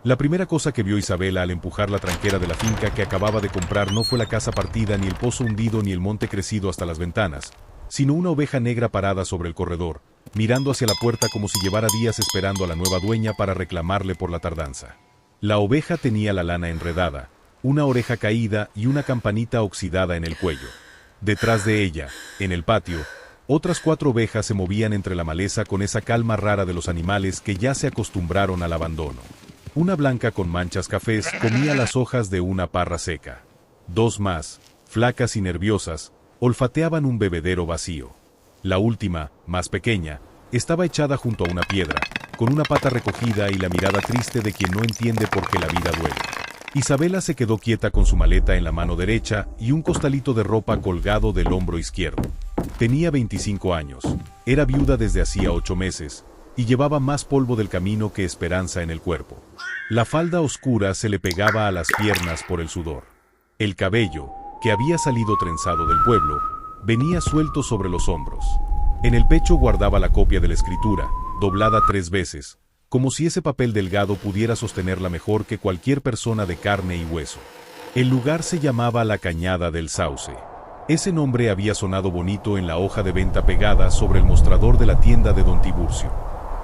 La primera cosa que vio Isabela al empujar la tranquera de la finca que acababa de comprar no fue la casa partida, ni el pozo hundido, ni el monte crecido hasta las ventanas, sino una oveja negra parada sobre el corredor, mirando hacia la puerta como si llevara días esperando a la nueva dueña para reclamarle por la tardanza. La oveja tenía la lana enredada, una oreja caída y una campanita oxidada en el cuello. Detrás de ella, en el patio, otras 4 ovejas se movían entre la maleza con esa calma rara de los animales que ya se acostumbraron al abandono. Una blanca con manchas cafés comía las hojas de una parra seca. 2 más, flacas y nerviosas, olfateaban un bebedero vacío. La última, más pequeña, estaba echada junto a una piedra, con una pata recogida y la mirada triste de quien no entiende por qué la vida duele. Isabela se quedó quieta con su maleta en la mano derecha y un costalito de ropa colgado del hombro izquierdo. Tenía 25 años, era viuda desde hacía 8 meses, y llevaba más polvo del camino que esperanza en el cuerpo. La falda oscura se le pegaba a las piernas por el sudor. El cabello, que había salido trenzado del pueblo, venía suelto sobre los hombros. En el pecho guardaba la copia de la escritura, doblada 3 veces, como si ese papel delgado pudiera sostenerla mejor que cualquier persona de carne y hueso. El lugar se llamaba La Cañada del Sauce. Ese nombre había sonado bonito en la hoja de venta pegada sobre el mostrador de la tienda de don Tiburcio.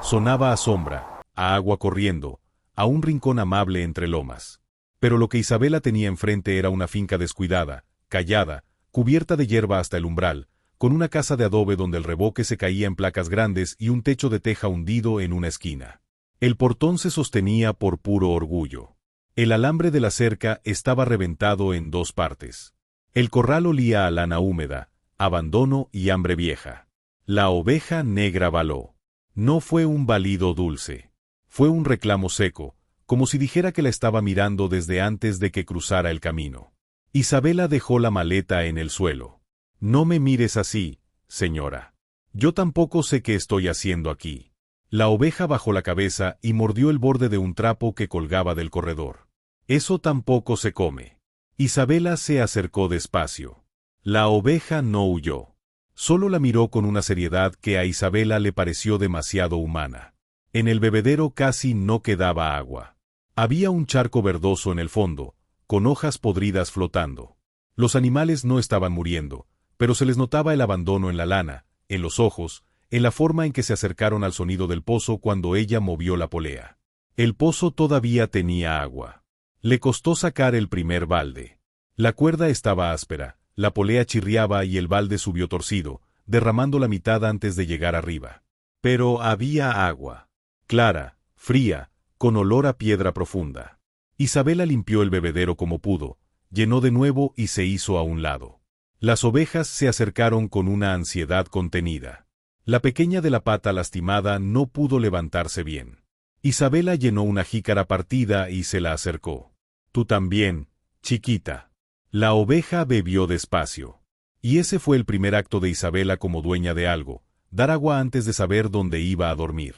Sonaba a sombra, a agua corriendo, a un rincón amable entre lomas. Pero lo que Isabela tenía enfrente era una finca descuidada, callada, cubierta de hierba hasta el umbral, con una casa de adobe donde el revoque se caía en placas grandes y un techo de teja hundido en una esquina. El portón se sostenía por puro orgullo. El alambre de la cerca estaba reventado en 2 partes. El corral olía a lana húmeda, abandono y hambre vieja. La oveja negra baló. No fue un balido dulce. Fue un reclamo seco, como si dijera que la estaba mirando desde antes de que cruzara el camino. Isabela dejó la maleta en el suelo. No me mires así, señora. Yo tampoco sé qué estoy haciendo aquí. La oveja bajó la cabeza y mordió el borde de un trapo que colgaba del corredor. Eso tampoco se come. Isabela se acercó despacio. La oveja no huyó. Solo la miró con una seriedad que a Isabela le pareció demasiado humana. En el bebedero casi no quedaba agua. Había un charco verdoso en el fondo, con hojas podridas flotando. Los animales no estaban muriendo, pero se les notaba el abandono en la lana, en los ojos, en la forma en que se acercaron al sonido del pozo cuando ella movió la polea. El pozo todavía tenía agua. Le costó sacar el primer balde. La cuerda estaba áspera, la polea chirriaba y el balde subió torcido, derramando la mitad antes de llegar arriba. Pero había agua. Clara, fría, con olor a piedra profunda. Isabela limpió el bebedero como pudo, llenó de nuevo y se hizo a un lado. Las ovejas se acercaron con una ansiedad contenida. La pequeña de la pata lastimada no pudo levantarse bien. Isabela llenó una jícara partida y se la acercó. Tú también, chiquita. La oveja bebió despacio. Y ese fue el primer acto de Isabela como dueña de algo, dar agua antes de saber dónde iba a dormir.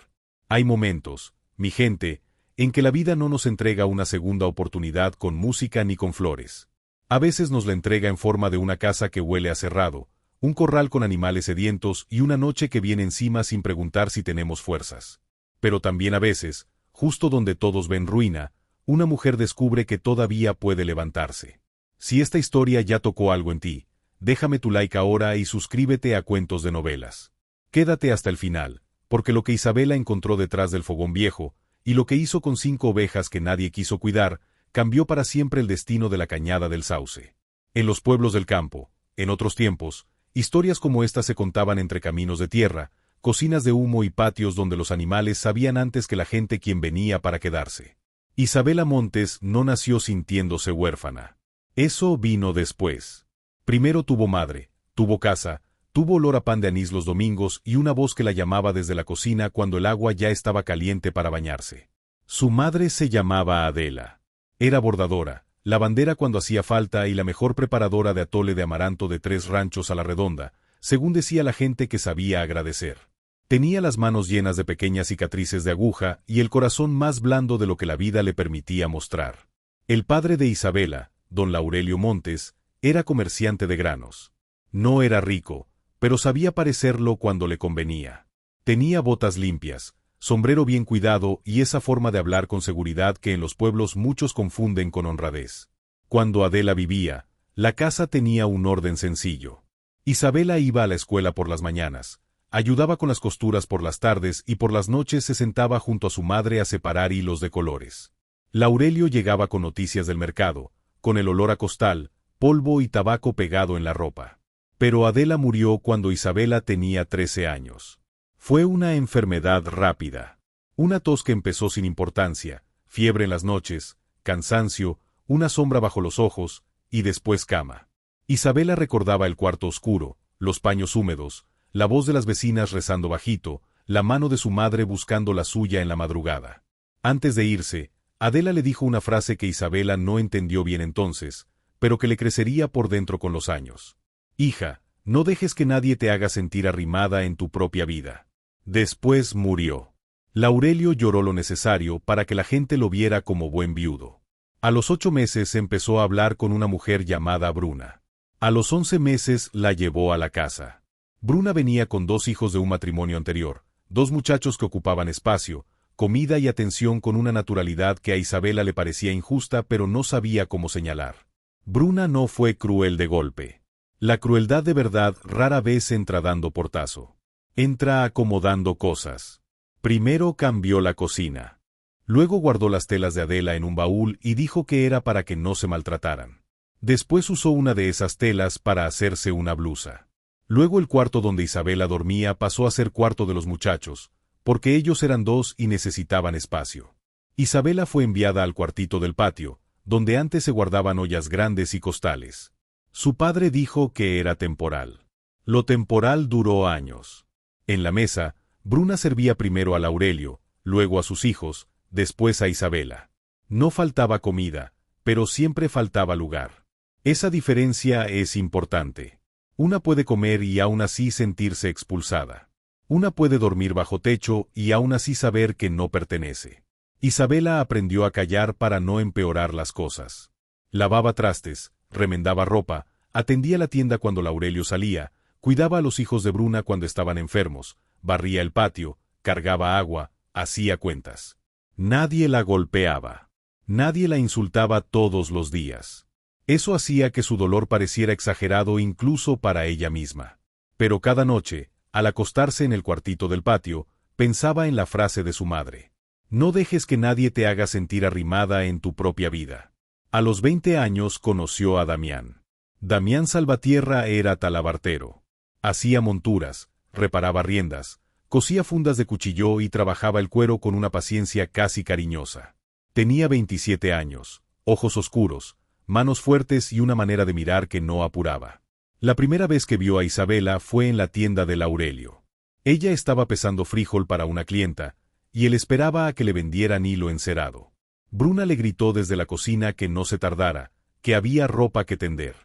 Hay momentos, mi gente, en que la vida no nos entrega una segunda oportunidad con música ni con flores. A veces nos la entrega en forma de una casa que huele a cerrado, un corral con animales sedientos y una noche que viene encima sin preguntar si tenemos fuerzas. Pero también a veces, justo donde todos ven ruina, una mujer descubre que todavía puede levantarse. Si esta historia ya tocó algo en ti, déjame tu like ahora y suscríbete a Cuentos de Novelas. Quédate hasta el final, porque lo que Isabela encontró detrás del fogón viejo, y lo que hizo con 5 ovejas que nadie quiso cuidar, cambió para siempre el destino de la Cañada del Sauce. En los pueblos del campo, en otros tiempos, historias como esta se contaban entre caminos de tierra, cocinas de humo y patios donde los animales sabían antes que la gente quién venía para quedarse. Isabela Montes no nació sintiéndose huérfana. Eso vino después. Primero tuvo madre, tuvo casa, tuvo olor a pan de anís los domingos y una voz que la llamaba desde la cocina cuando el agua ya estaba caliente para bañarse. Su madre se llamaba Adela. Era bordadora, lavandera cuando hacía falta y la mejor preparadora de atole de amaranto de 3 ranchos a la redonda, según decía la gente que sabía agradecer. Tenía las manos llenas de pequeñas cicatrices de aguja y el corazón más blando de lo que la vida le permitía mostrar. El padre de Isabela, don Laurelio Montes, era comerciante de granos. No era rico, pero sabía parecerlo cuando le convenía. Tenía botas limpias, sombrero bien cuidado y esa forma de hablar con seguridad que en los pueblos muchos confunden con honradez. Cuando Adela vivía, la casa tenía un orden sencillo. Isabela iba a la escuela por las mañanas, ayudaba con las costuras por las tardes y por las noches se sentaba junto a su madre a separar hilos de colores. Laurelio llegaba con noticias del mercado, con el olor a costal, polvo y tabaco pegado en la ropa. Pero Adela murió cuando Isabela tenía 13 años. Fue una enfermedad rápida. Una tos que empezó sin importancia, fiebre en las noches, cansancio, una sombra bajo los ojos, y después cama. Isabela recordaba el cuarto oscuro, los paños húmedos, la voz de las vecinas rezando bajito, la mano de su madre buscando la suya en la madrugada. Antes de irse, Adela le dijo una frase que Isabela no entendió bien entonces, pero que le crecería por dentro con los años. Hija, no dejes que nadie te haga sentir arrimada en tu propia vida. Después murió. Laurelio lloró lo necesario para que la gente lo viera como buen viudo. A los 8 meses empezó a hablar con una mujer llamada Bruna. A los 11 meses la llevó a la casa. Bruna venía con 2 hijos de un matrimonio anterior, 2 muchachos que ocupaban espacio, comida y atención con una naturalidad que a Isabela le parecía injusta pero no sabía cómo señalar. Bruna no fue cruel de golpe. La crueldad de verdad rara vez entra dando portazo. Entra acomodando cosas. Primero cambió la cocina. Luego guardó las telas de Adela en un baúl y dijo que era para que no se maltrataran. Después usó una de esas telas para hacerse una blusa. Luego el cuarto donde Isabela dormía pasó a ser cuarto de los muchachos, porque ellos eran 2 y necesitaban espacio. Isabela fue enviada al cuartito del patio, donde antes se guardaban ollas grandes y costales. Su padre dijo que era temporal. Lo temporal duró años. En la mesa, Bruna servía primero a Laurelio, luego a sus hijos, después a Isabela. No faltaba comida, pero siempre faltaba lugar. Esa diferencia es importante. Una puede comer y aún así sentirse expulsada. Una puede dormir bajo techo y aún así saber que no pertenece. Isabela aprendió a callar para no empeorar las cosas. Lavaba trastes, remendaba ropa, atendía la tienda cuando Laurelio salía, cuidaba a los hijos de Bruna cuando estaban enfermos, barría el patio, cargaba agua, hacía cuentas. Nadie la golpeaba. Nadie la insultaba todos los días. Eso hacía que su dolor pareciera exagerado incluso para ella misma. Pero cada noche, al acostarse en el cuartito del patio, pensaba en la frase de su madre. No dejes que nadie te haga sentir arrimada en tu propia vida. A los 20 años conoció a Damián. Damián Salvatierra era talabartero. Hacía monturas, reparaba riendas, cosía fundas de cuchilló y trabajaba el cuero con una paciencia casi cariñosa. Tenía 27 años, ojos oscuros, manos fuertes y una manera de mirar que no apuraba. La primera vez que vio a Isabela fue en la tienda de Laurelio. Ella estaba pesando frijol para una clienta, y él esperaba a que le vendieran hilo encerado. Bruna le gritó desde la cocina que no se tardara, que había ropa que tender.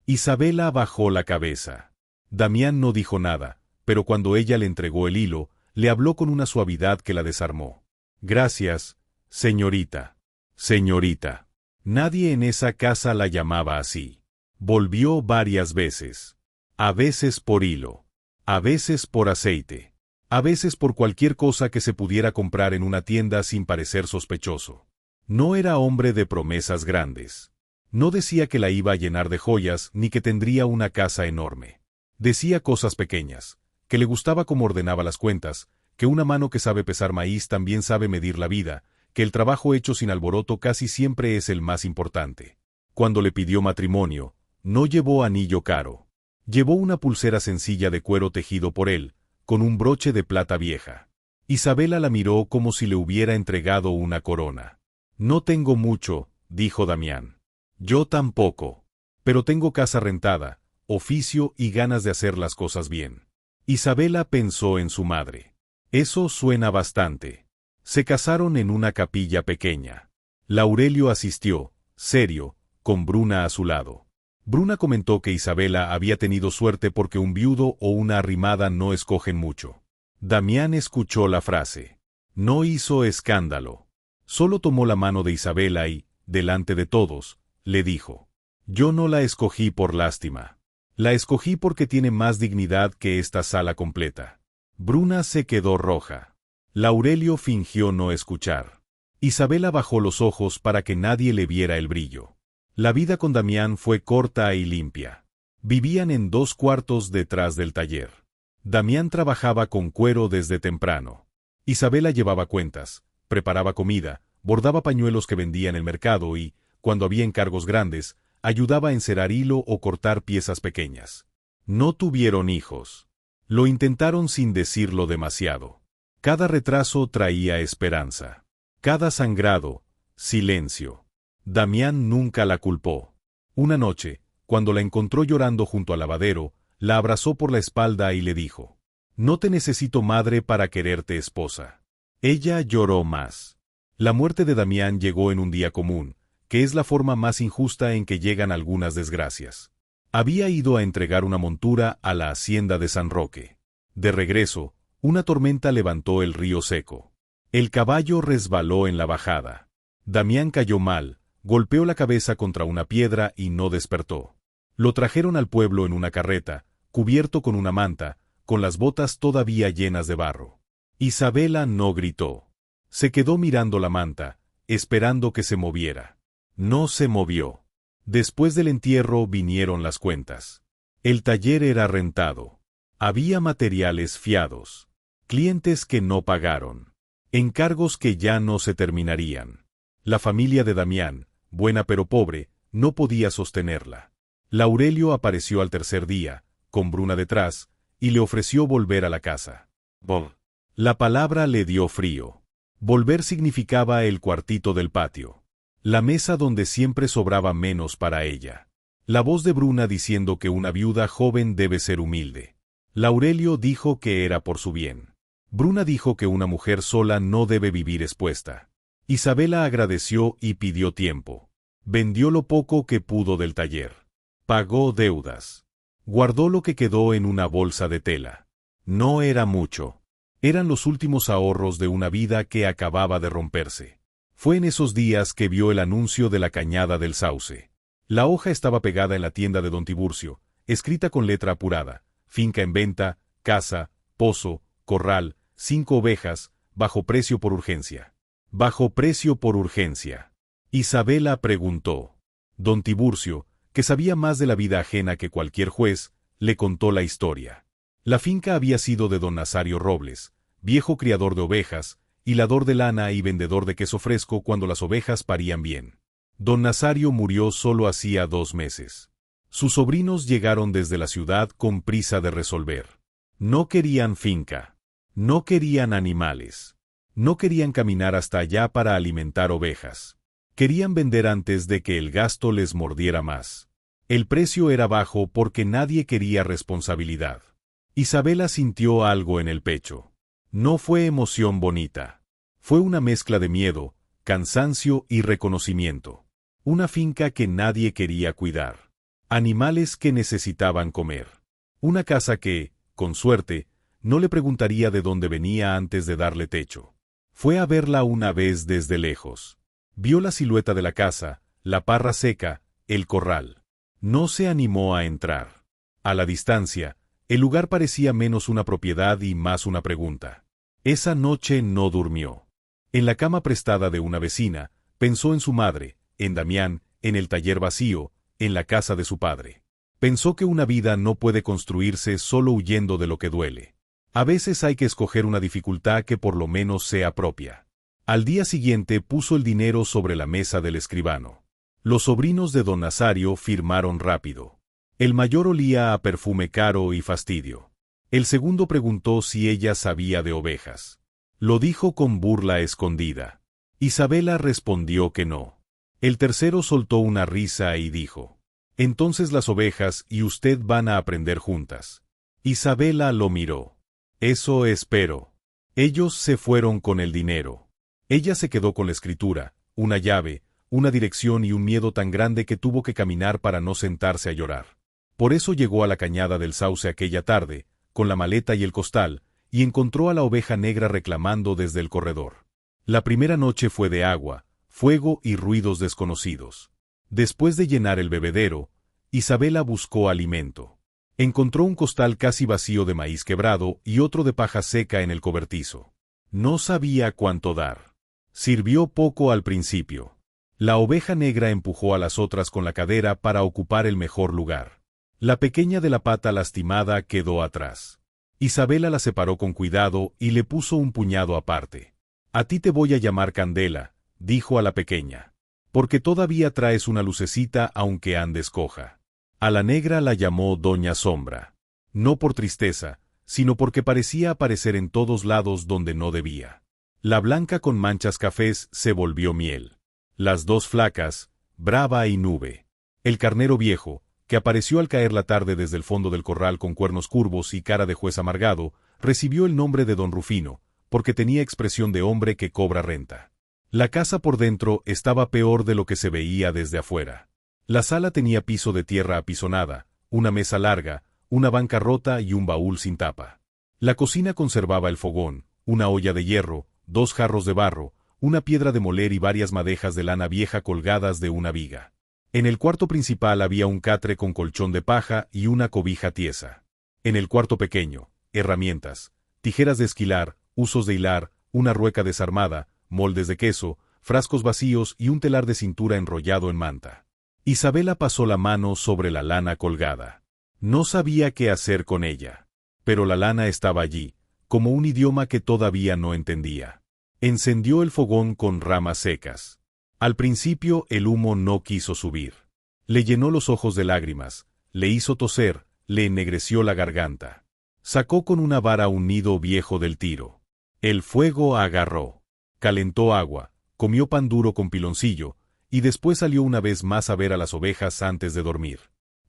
Isabela bajó la cabeza. Damián no dijo nada, pero cuando ella le entregó el hilo, le habló con una suavidad que la desarmó. Gracias, señorita. Señorita. Nadie en esa casa la llamaba así. Volvió varias veces. A veces por hilo. A veces por aceite. A veces por cualquier cosa que se pudiera comprar en una tienda sin parecer sospechoso. No era hombre de promesas grandes. No decía que la iba a llenar de joyas ni que tendría una casa enorme. Decía cosas pequeñas, que le gustaba cómo ordenaba las cuentas, que una mano que sabe pesar maíz también sabe medir la vida, que el trabajo hecho sin alboroto casi siempre es el más importante. Cuando le pidió matrimonio, no llevó anillo caro. Llevó una pulsera sencilla de cuero tejido por él, con un broche de plata vieja. Isabela la miró como si le hubiera entregado una corona. No tengo mucho, dijo Damián. Yo tampoco. Pero tengo casa rentada, oficio y ganas de hacer las cosas bien. Isabela pensó en su madre. Eso suena bastante. Se casaron en una capilla pequeña. Laurelio asistió, serio, con Bruna a su lado. Bruna comentó que Isabela había tenido suerte porque un viudo o una arrimada no escogen mucho. Damián escuchó la frase. No hizo escándalo. Solo tomó la mano de Isabela y, delante de todos, le dijo: Yo no la escogí por lástima. La escogí porque tiene más dignidad que esta sala completa. Bruna se quedó roja. Laurelio fingió no escuchar. Isabela bajó los ojos para que nadie le viera el brillo. La vida con Damián fue corta y limpia. Vivían en 2 cuartos detrás del taller. Damián trabajaba con cuero desde temprano. Isabela llevaba cuentas, preparaba comida, bordaba pañuelos que vendía en el mercado y, cuando había encargos grandes, ayudaba a encerar hilo o cortar piezas pequeñas. No tuvieron hijos. Lo intentaron sin decirlo demasiado. Cada retraso traía esperanza. Cada sangrado, silencio. Damián nunca la culpó. Una noche, cuando la encontró llorando junto al lavadero, la abrazó por la espalda y le dijo: «No te necesito madre para quererte esposa». Ella lloró más. La muerte de Damián llegó en un día común, que es la forma más injusta en que llegan algunas desgracias. Había ido a entregar una montura a la hacienda de San Roque. De regreso, una tormenta levantó el río seco. El caballo resbaló en la bajada. Damián cayó mal, golpeó la cabeza contra una piedra y no despertó. Lo trajeron al pueblo en una carreta, cubierto con una manta, con las botas todavía llenas de barro. Isabela no gritó. Se quedó mirando la manta, esperando que se moviera. No se movió. Después del entierro vinieron las cuentas. El taller era rentado. Había materiales fiados. Clientes que no pagaron. Encargos que ya no se terminarían. La familia de Damián, buena pero pobre, no podía sostenerla. Laurelio apareció al tercer día, con Bruna detrás, y le ofreció volver a la casa. La palabra le dio frío. Volver significaba el cuartito del patio. La mesa donde siempre sobraba menos para ella. La voz de Bruna diciendo que una viuda joven debe ser humilde. Laurelio dijo que era por su bien. Bruna dijo que una mujer sola no debe vivir expuesta. Isabela agradeció y pidió tiempo. Vendió lo poco que pudo del taller. Pagó deudas. Guardó lo que quedó en una bolsa de tela. No era mucho. Eran los últimos ahorros de una vida que acababa de romperse. Fue en esos días que vio el anuncio de la Cañada del Sauce. La hoja estaba pegada en la tienda de don Tiburcio, escrita con letra apurada: finca en venta, casa, pozo, corral, 5 ovejas, bajo precio por urgencia. Bajo precio por urgencia. Isabela preguntó. Don Tiburcio, que sabía más de la vida ajena que cualquier juez, le contó la historia. La finca había sido de don Nazario Robles, viejo criador de ovejas, hilador de lana y vendedor de queso fresco cuando las ovejas parían bien. Don Nazario murió solo hacía 2 meses. Sus sobrinos llegaron desde la ciudad con prisa de resolver. No querían finca. No querían animales. No querían caminar hasta allá para alimentar ovejas. Querían vender antes de que el gasto les mordiera más. El precio era bajo porque nadie quería responsabilidad. Isabela sintió algo en el pecho. No fue emoción bonita. Fue una mezcla de miedo, cansancio y reconocimiento. Una finca que nadie quería cuidar. Animales que necesitaban comer. Una casa que, con suerte, no le preguntaría de dónde venía antes de darle techo. Fue a verla una vez desde lejos. Vio la silueta de la casa, la parra seca, el corral. No se animó a entrar. A la distancia, el lugar parecía menos una propiedad y más una pregunta. Esa noche no durmió. En la cama prestada de una vecina, pensó en su madre, en Damián, en el taller vacío, en la casa de su padre. Pensó que una vida no puede construirse solo huyendo de lo que duele. A veces hay que escoger una dificultad que por lo menos sea propia. Al día siguiente puso el dinero sobre la mesa del escribano. Los sobrinos de don Nazario firmaron rápido. El mayor olía a perfume caro y fastidio. El segundo preguntó si ella sabía de ovejas. Lo dijo con burla escondida. Isabela respondió que no. El tercero soltó una risa y dijo: «Entonces las ovejas y usted van a aprender juntas». Isabela lo miró. «Eso espero». Ellos se fueron con el dinero. Ella se quedó con la escritura, una llave, una dirección y un miedo tan grande que tuvo que caminar para no sentarse a llorar. Por eso llegó a la Cañada del Sauce aquella tarde, con la maleta y el costal, y encontró a la oveja negra reclamando desde el corredor. La primera noche fue de agua, fuego y ruidos desconocidos. Después de llenar el bebedero, Isabela buscó alimento. Encontró un costal casi vacío de maíz quebrado y otro de paja seca en el cobertizo. No sabía cuánto dar. Sirvió poco al principio. La oveja negra empujó a las otras con la cadera para ocupar el mejor lugar. La pequeña de la pata lastimada quedó atrás. Isabela la separó con cuidado y le puso un puñado aparte. «A ti te voy a llamar Candela», dijo a la pequeña. «Porque todavía traes una lucecita aunque andes coja». A la negra la llamó Doña Sombra. No por tristeza, sino porque parecía aparecer en todos lados donde no debía. La blanca con manchas cafés se volvió miel. Las dos flacas, Brava y Nube. El carnero viejo, que apareció al caer la tarde desde el fondo del corral con cuernos curvos y cara de juez amargado, recibió el nombre de Don Rufino, porque tenía expresión de hombre que cobra renta. La casa por dentro estaba peor de lo que se veía desde afuera. La sala tenía piso de tierra apisonada, una mesa larga, una banca rota y un baúl sin tapa. La cocina conservaba el fogón, una olla de hierro, 2 jarros de barro, una piedra de moler y varias madejas de lana vieja colgadas de una viga. En el cuarto principal había un catre con colchón de paja y una cobija tiesa. En el cuarto pequeño, herramientas, tijeras de esquilar, usos de hilar, una rueca desarmada, moldes de queso, frascos vacíos y un telar de cintura enrollado en manta. Isabela pasó la mano sobre la lana colgada. No sabía qué hacer con ella. Pero la lana estaba allí, como un idioma que todavía no entendía. Encendió el fogón con ramas secas. Al principio el humo no quiso subir. Le llenó los ojos de lágrimas, le hizo toser, le ennegreció la garganta. Sacó con una vara un nido viejo del tiro. El fuego agarró. Calentó agua, comió pan duro con piloncillo, y después salió una vez más a ver a las ovejas antes de dormir.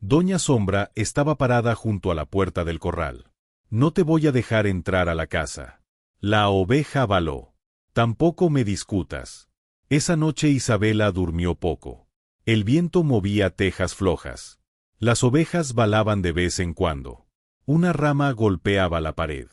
Doña Sombra estaba parada junto a la puerta del corral. «No te voy a dejar entrar a la casa». La oveja baló. «Tampoco me discutas». Esa noche Isabela durmió poco. El viento movía tejas flojas. Las ovejas balaban de vez en cuando. Una rama golpeaba la pared.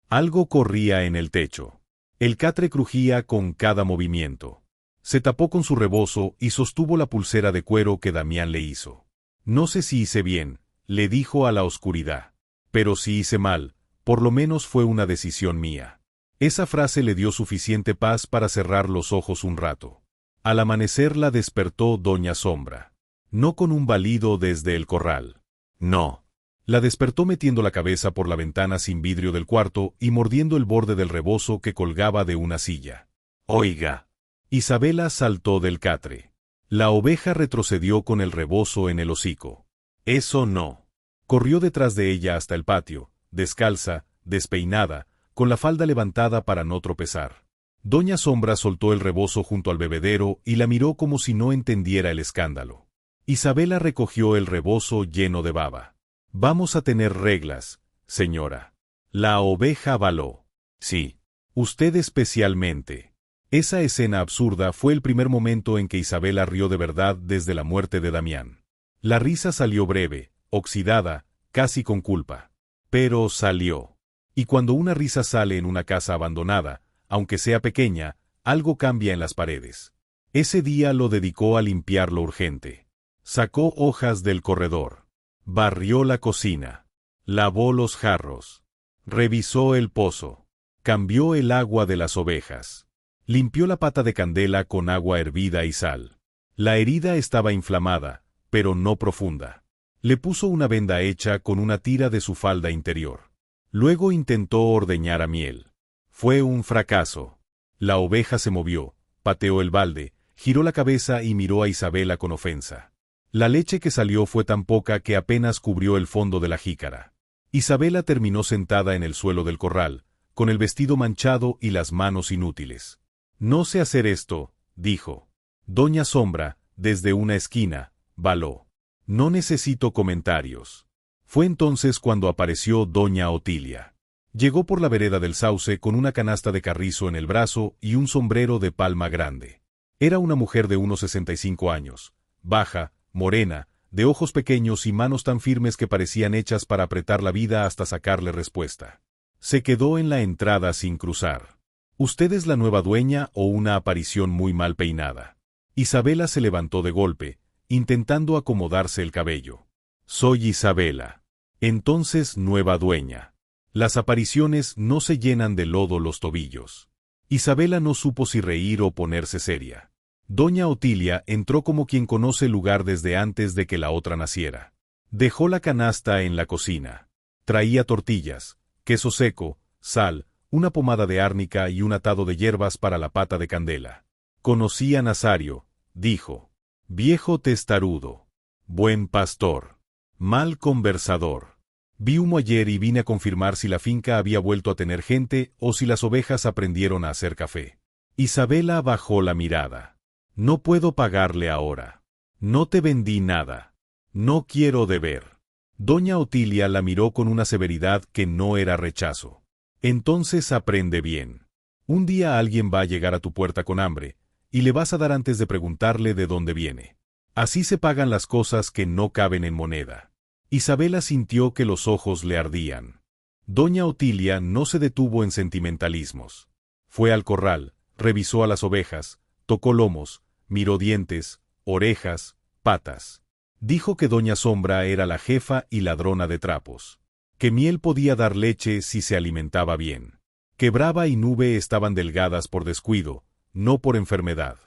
Algo corría en el techo. El catre crujía con cada movimiento. Se tapó con su rebozo y sostuvo la pulsera de cuero que Damián le hizo. «No sé si hice bien», le dijo a la oscuridad. «Pero si hice mal, por lo menos fue una decisión mía». Esa frase le dio suficiente paz para cerrar los ojos un rato. Al amanecer la despertó Doña Sombra. No con un balido desde el corral. No. La despertó metiendo la cabeza por la ventana sin vidrio del cuarto y mordiendo el borde del rebozo que colgaba de una silla. «Oiga». Isabela saltó del catre. La oveja retrocedió con el rebozo en el hocico. «Eso no». Corrió detrás de ella hasta el patio, descalza, despeinada, con la falda levantada para no tropezar. Doña Sombra soltó el rebozo junto al bebedero y la miró como si no entendiera el escándalo. Isabela recogió el rebozo lleno de baba. «Vamos a tener reglas, señora». La oveja baló. «Sí. Usted especialmente». Esa escena absurda fue el primer momento en que Isabela rió de verdad desde la muerte de Damián. La risa salió breve, oxidada, casi con culpa. Pero salió. Y cuando una risa sale en una casa abandonada, aunque sea pequeña, algo cambia en las paredes. Ese día lo dedicó a limpiar lo urgente. Sacó hojas del corredor. Barrió la cocina. Lavó los jarros. Revisó el pozo. Cambió el agua de las ovejas. Limpió la pata de Candela con agua hervida y sal. La herida estaba inflamada, pero no profunda. Le puso una venda hecha con una tira de su falda interior. Luego intentó ordeñar a Miel. Fue un fracaso. La oveja se movió, pateó el balde, giró la cabeza y miró a Isabela con ofensa. La leche que salió fue tan poca que apenas cubrió el fondo de la jícara. Isabela terminó sentada en el suelo del corral, con el vestido manchado y las manos inútiles. «No sé hacer esto», dijo. Doña Sombra, desde una esquina, baló. «No necesito comentarios». Fue entonces cuando apareció doña Otilia. Llegó por la vereda del sauce con una canasta de carrizo en el brazo y un sombrero de palma grande. Era una mujer de unos 65 años, baja, morena, de ojos pequeños y manos tan firmes que parecían hechas para apretar la vida hasta sacarle respuesta. Se quedó en la entrada sin cruzar. «¿Usted es la nueva dueña o una aparición muy mal peinada?» Isabela se levantó de golpe, intentando acomodarse el cabello. «Soy Isabela». «Entonces nueva dueña. Las apariciones no se llenan de lodo los tobillos». Isabela no supo si reír o ponerse seria. Doña Otilia entró como quien conoce el lugar desde antes de que la otra naciera. Dejó la canasta en la cocina. Traía tortillas, queso seco, sal, una pomada de árnica y un atado de hierbas para la pata de Candela. Conocí a Nazario, dijo. Viejo testarudo. Buen pastor. Mal conversador. Vi humo ayer y vine a confirmar si la finca había vuelto a tener gente o si las ovejas aprendieron a hacer café. Isabela bajó la mirada. No puedo pagarle ahora. No te vendí nada. No quiero deber. Doña Otilia la miró con una severidad que no era rechazo. Entonces aprende bien. Un día alguien va a llegar a tu puerta con hambre, y le vas a dar antes de preguntarle de dónde viene. Así se pagan las cosas que no caben en moneda. Isabela sintió que los ojos le ardían. Doña Otilia no se detuvo en sentimentalismos. Fue al corral, revisó a las ovejas, tocó lomos, miró dientes, orejas, patas. Dijo que Doña Sombra era la jefa y ladrona de trapos. Que Miel podía dar leche si se alimentaba bien. Que Brava y Nube estaban delgadas por descuido, no por enfermedad.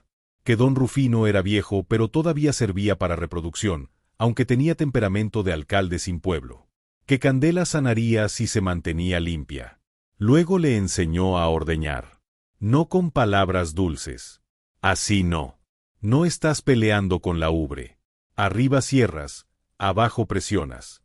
Que Don Rufino era viejo pero todavía servía para reproducción, aunque tenía temperamento de alcalde sin pueblo. Que Candela sanaría si se mantenía limpia. Luego le enseñó a ordeñar. No con palabras dulces. Así no. No estás peleando con la ubre. Arriba cierras, abajo presionas.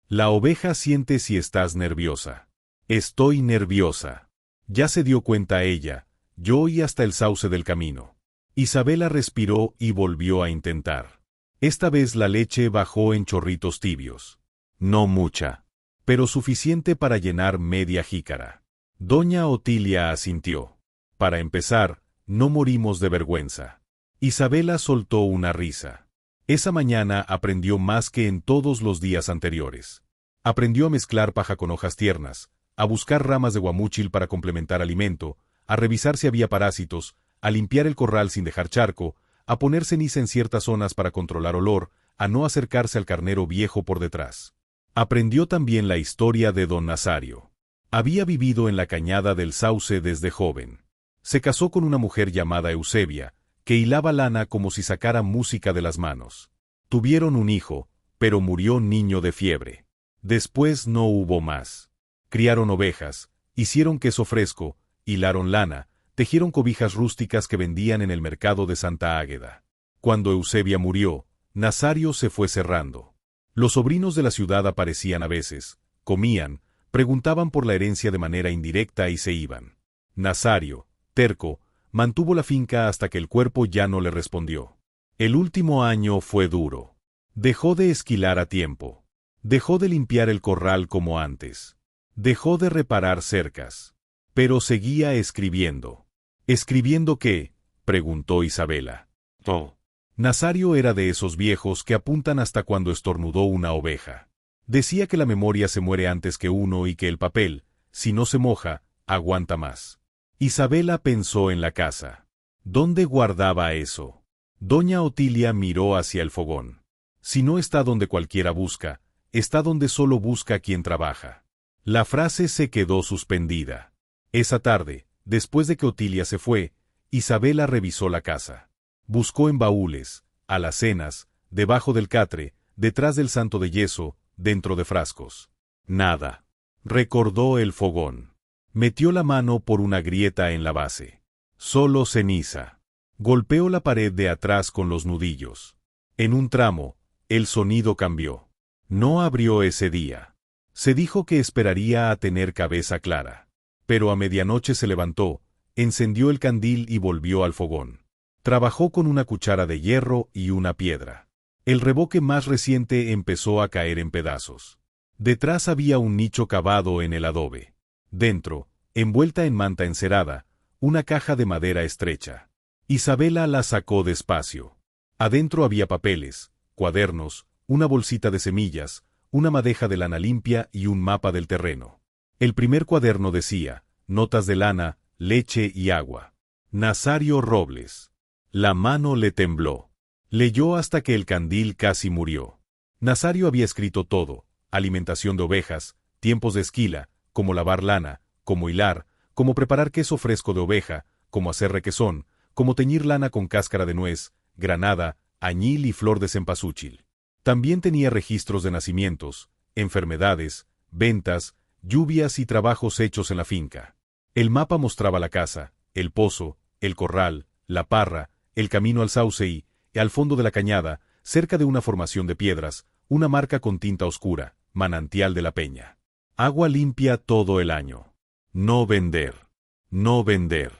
La oveja siente si estás nerviosa. Estoy nerviosa. Ya se dio cuenta ella, yo y hasta el sauce del camino. Isabela respiró y volvió a intentar. Esta vez la leche bajó en chorritos tibios. No mucha, pero suficiente para llenar media jícara. Doña Otilia asintió. Para empezar, no morimos de vergüenza. Isabela soltó una risa. Esa mañana aprendió más que en todos los días anteriores. Aprendió a mezclar paja con hojas tiernas, a buscar ramas de guamúchil para complementar alimento, a revisar si había parásitos, a limpiar el corral sin dejar charco, a poner ceniza en ciertas zonas para controlar olor, a no acercarse al carnero viejo por detrás. Aprendió también la historia de don Nazario. Había vivido en la cañada del Sauce desde joven. Se casó con una mujer llamada Eusebia, que hilaba lana como si sacara música de las manos. Tuvieron un hijo, pero murió niño de fiebre. Después no hubo más. Criaron ovejas, hicieron queso fresco, hilaron lana, tejieron cobijas rústicas que vendían en el mercado de Santa Águeda. Cuando Eusebia murió, Nazario se fue cerrando. Los sobrinos de la ciudad aparecían a veces, comían, preguntaban por la herencia de manera indirecta y se iban. Nazario, terco, mantuvo la finca hasta que el cuerpo ya no le respondió. El último año fue duro. Dejó de esquilar a tiempo. Dejó de limpiar el corral como antes. Dejó de reparar cercas. Pero seguía escribiendo. ¿Escribiendo qué?, preguntó Isabela. Oh. Nazario era de esos viejos que apuntan hasta cuando estornudó una oveja. Decía que la memoria se muere antes que uno y que el papel, si no se moja, aguanta más. Isabela pensó en la casa. ¿Dónde guardaba eso? Doña Otilia miró hacia el fogón. Si no está donde cualquiera busca, está donde solo busca quien trabaja. La frase se quedó suspendida. Esa tarde, después de que Otilia se fue, Isabela revisó la casa. Buscó en baúles, alacenas, debajo del catre, detrás del santo de yeso, dentro de frascos. Nada. Recordó el fogón. Metió la mano por una grieta en la base. Solo ceniza. Golpeó la pared de atrás con los nudillos. En un tramo, el sonido cambió. No abrió ese día. Se dijo que esperaría a tener cabeza clara. Pero a medianoche se levantó, encendió el candil y volvió al fogón. Trabajó con una cuchara de hierro y una piedra. El reboque más reciente empezó a caer en pedazos. Detrás había un nicho cavado en el adobe. Dentro, envuelta en manta encerada, una caja de madera estrecha. Isabela la sacó despacio. Adentro había papeles, cuadernos, una bolsita de semillas, una madeja de lana limpia y un mapa del terreno. El primer cuaderno decía, notas de lana, leche y agua. Nazario Robles. La mano le tembló. Leyó hasta que el candil casi murió. Nazario había escrito todo: alimentación de ovejas, tiempos de esquila, cómo lavar lana, cómo hilar, como preparar queso fresco de oveja, como hacer requesón, como teñir lana con cáscara de nuez, granada, añil y flor de cempasúchil. También tenía registros de nacimientos, enfermedades, ventas, lluvias y trabajos hechos en la finca. El mapa mostraba la casa, el pozo, el corral, la parra, el camino al sauce y, al fondo de la cañada, cerca de una formación de piedras, una marca con tinta oscura, manantial de la peña. Agua limpia todo el año. No vender. No vender.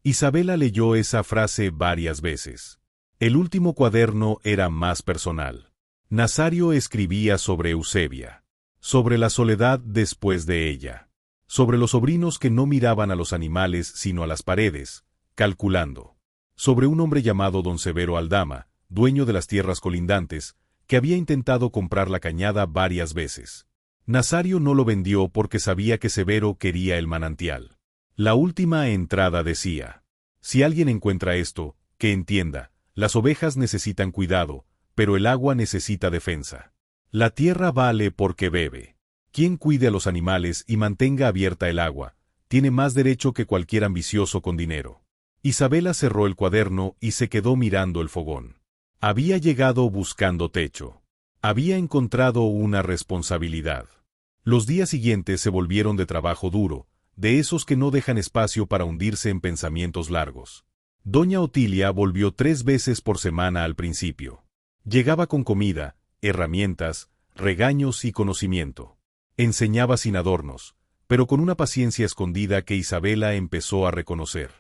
Isabela leyó esa frase varias veces. El último cuaderno era más personal. Nazario escribía sobre Eusebia, sobre la soledad después de ella, sobre los sobrinos que no miraban a los animales sino a las paredes, calculando, sobre un hombre llamado don Severo Aldama, dueño de las tierras colindantes, que había intentado comprar la cañada varias veces. Nazario no lo vendió porque sabía que Severo quería el manantial. La última entrada decía: si alguien encuentra esto, que entienda, las ovejas necesitan cuidado, pero el agua necesita defensa. La tierra vale porque bebe. Quien cuide a los animales y mantenga abierta el agua, tiene más derecho que cualquier ambicioso con dinero. Isabela cerró el cuaderno y se quedó mirando el fogón. Había llegado buscando techo. Había encontrado una responsabilidad. Los días siguientes se volvieron de trabajo duro, de esos que no dejan espacio para hundirse en pensamientos largos. Doña Otilia volvió 3 veces por semana al principio. Llegaba con comida, herramientas, regaños y conocimiento. Enseñaba sin adornos, pero con una paciencia escondida que Isabela empezó a reconocer.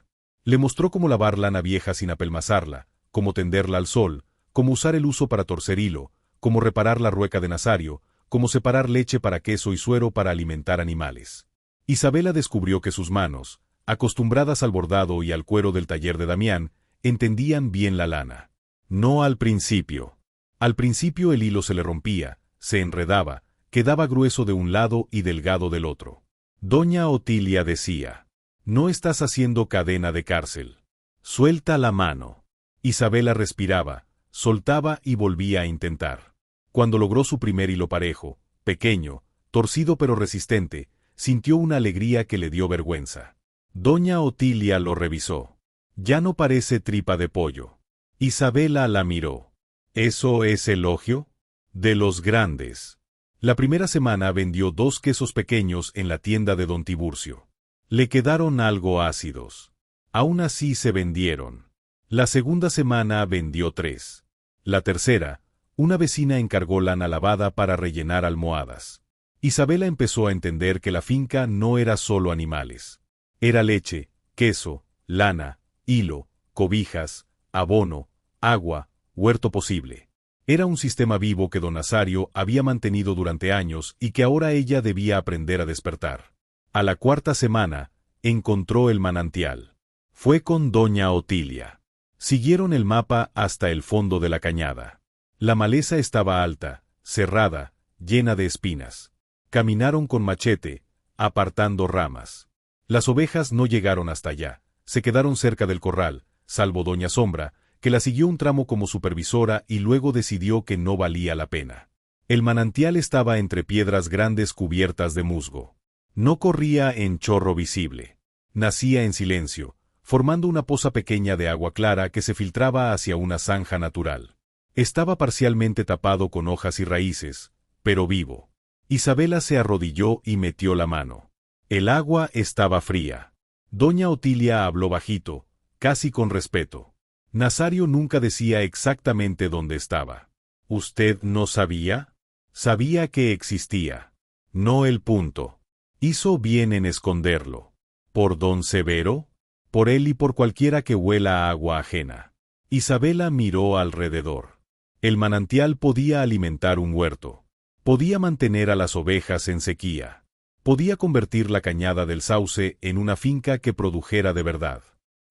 Le mostró cómo lavar lana vieja sin apelmazarla, cómo tenderla al sol, cómo usar el huso para torcer hilo, cómo reparar la rueca de Nazario, cómo separar leche para queso y suero para alimentar animales. Isabela descubrió que sus manos, acostumbradas al bordado y al cuero del taller de Damián, entendían bien la lana. No al principio. Al principio el hilo se le rompía, se enredaba, quedaba grueso de un lado y delgado del otro. Doña Otilia decía: no estás haciendo cadena de cárcel. Suelta la mano. Isabela respiraba, soltaba y volvía a intentar. Cuando logró su primer hilo parejo, pequeño, torcido pero resistente, sintió una alegría que le dio vergüenza. Doña Otilia lo revisó. Ya no parece tripa de pollo. Isabela la miró. ¿Eso es elogio? De los grandes. La primera semana vendió 2 quesos pequeños en la tienda de don Tiburcio. Le quedaron algo ácidos. Aún así se vendieron. La segunda semana vendió 3. La tercera, una vecina encargó lana lavada para rellenar almohadas. Isabela empezó a entender que la finca no era solo animales. Era leche, queso, lana, hilo, cobijas, abono, agua, huerto posible. Era un sistema vivo que don Nazario había mantenido durante años y que ahora ella debía aprender a despertar. A la 4ª semana, encontró el manantial. Fue con doña Otilia. Siguieron el mapa hasta el fondo de la cañada. La maleza estaba alta, cerrada, llena de espinas. Caminaron con machete, apartando ramas. Las ovejas no llegaron hasta allá, se quedaron cerca del corral, salvo doña Sombra, que la siguió un tramo como supervisora y luego decidió que no valía la pena. El manantial estaba entre piedras grandes cubiertas de musgo. No corría en chorro visible. Nacía en silencio, formando una poza pequeña de agua clara que se filtraba hacia una zanja natural. Estaba parcialmente tapado con hojas y raíces, pero vivo. Isabela se arrodilló y metió la mano. El agua estaba fría. Doña Otilia habló bajito, casi con respeto. Nazario nunca decía exactamente dónde estaba. ¿Usted no sabía? Sabía que existía. No el punto. Hizo bien en esconderlo. ¿Por don Severo? Por él y por cualquiera que huela a agua ajena. Isabela miró alrededor. El manantial podía alimentar un huerto. Podía mantener a las ovejas en sequía. Podía convertir la cañada del sauce en una finca que produjera de verdad.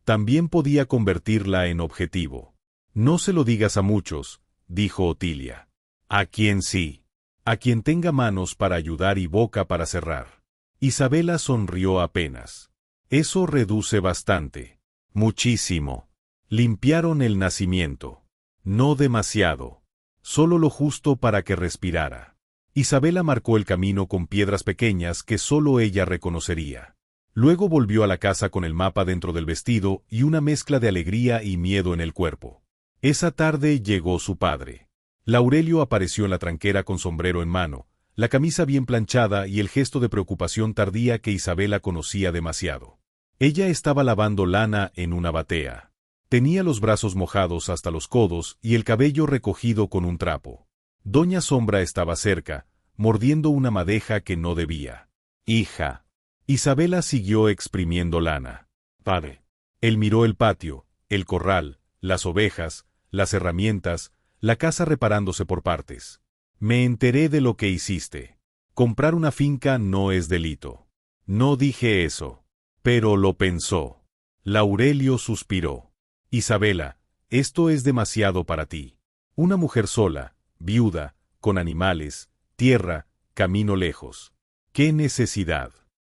También podía convertirla en objetivo. No se lo digas a muchos, dijo Otilia. A quien sí. A quien tenga manos para ayudar y boca para cerrar. Isabela sonrió apenas. Eso reduce bastante. Muchísimo. Limpiaron el nacimiento. No demasiado. Solo lo justo para que respirara. Isabela marcó el camino con piedras pequeñas que solo ella reconocería. Luego volvió a la casa con el mapa dentro del vestido y una mezcla de alegría y miedo en el cuerpo. Esa tarde llegó su padre. Laurelio apareció en la tranquera con sombrero en mano, la camisa bien planchada y el gesto de preocupación tardía que Isabela conocía demasiado. Ella estaba lavando lana en una batea. Tenía los brazos mojados hasta los codos y el cabello recogido con un trapo. Doña Sombra estaba cerca, mordiendo una madeja que no debía. «Hija». Isabela siguió exprimiendo lana. «Padre». Él miró el patio, el corral, las ovejas, las herramientas, la casa reparándose por partes. «Me enteré de lo que hiciste. Comprar una finca no es delito». «No dije eso». Pero lo pensó. Laurelio suspiró. «Isabela, esto es demasiado para ti. Una mujer sola, viuda, con animales, tierra, camino lejos. ¿Qué necesidad?»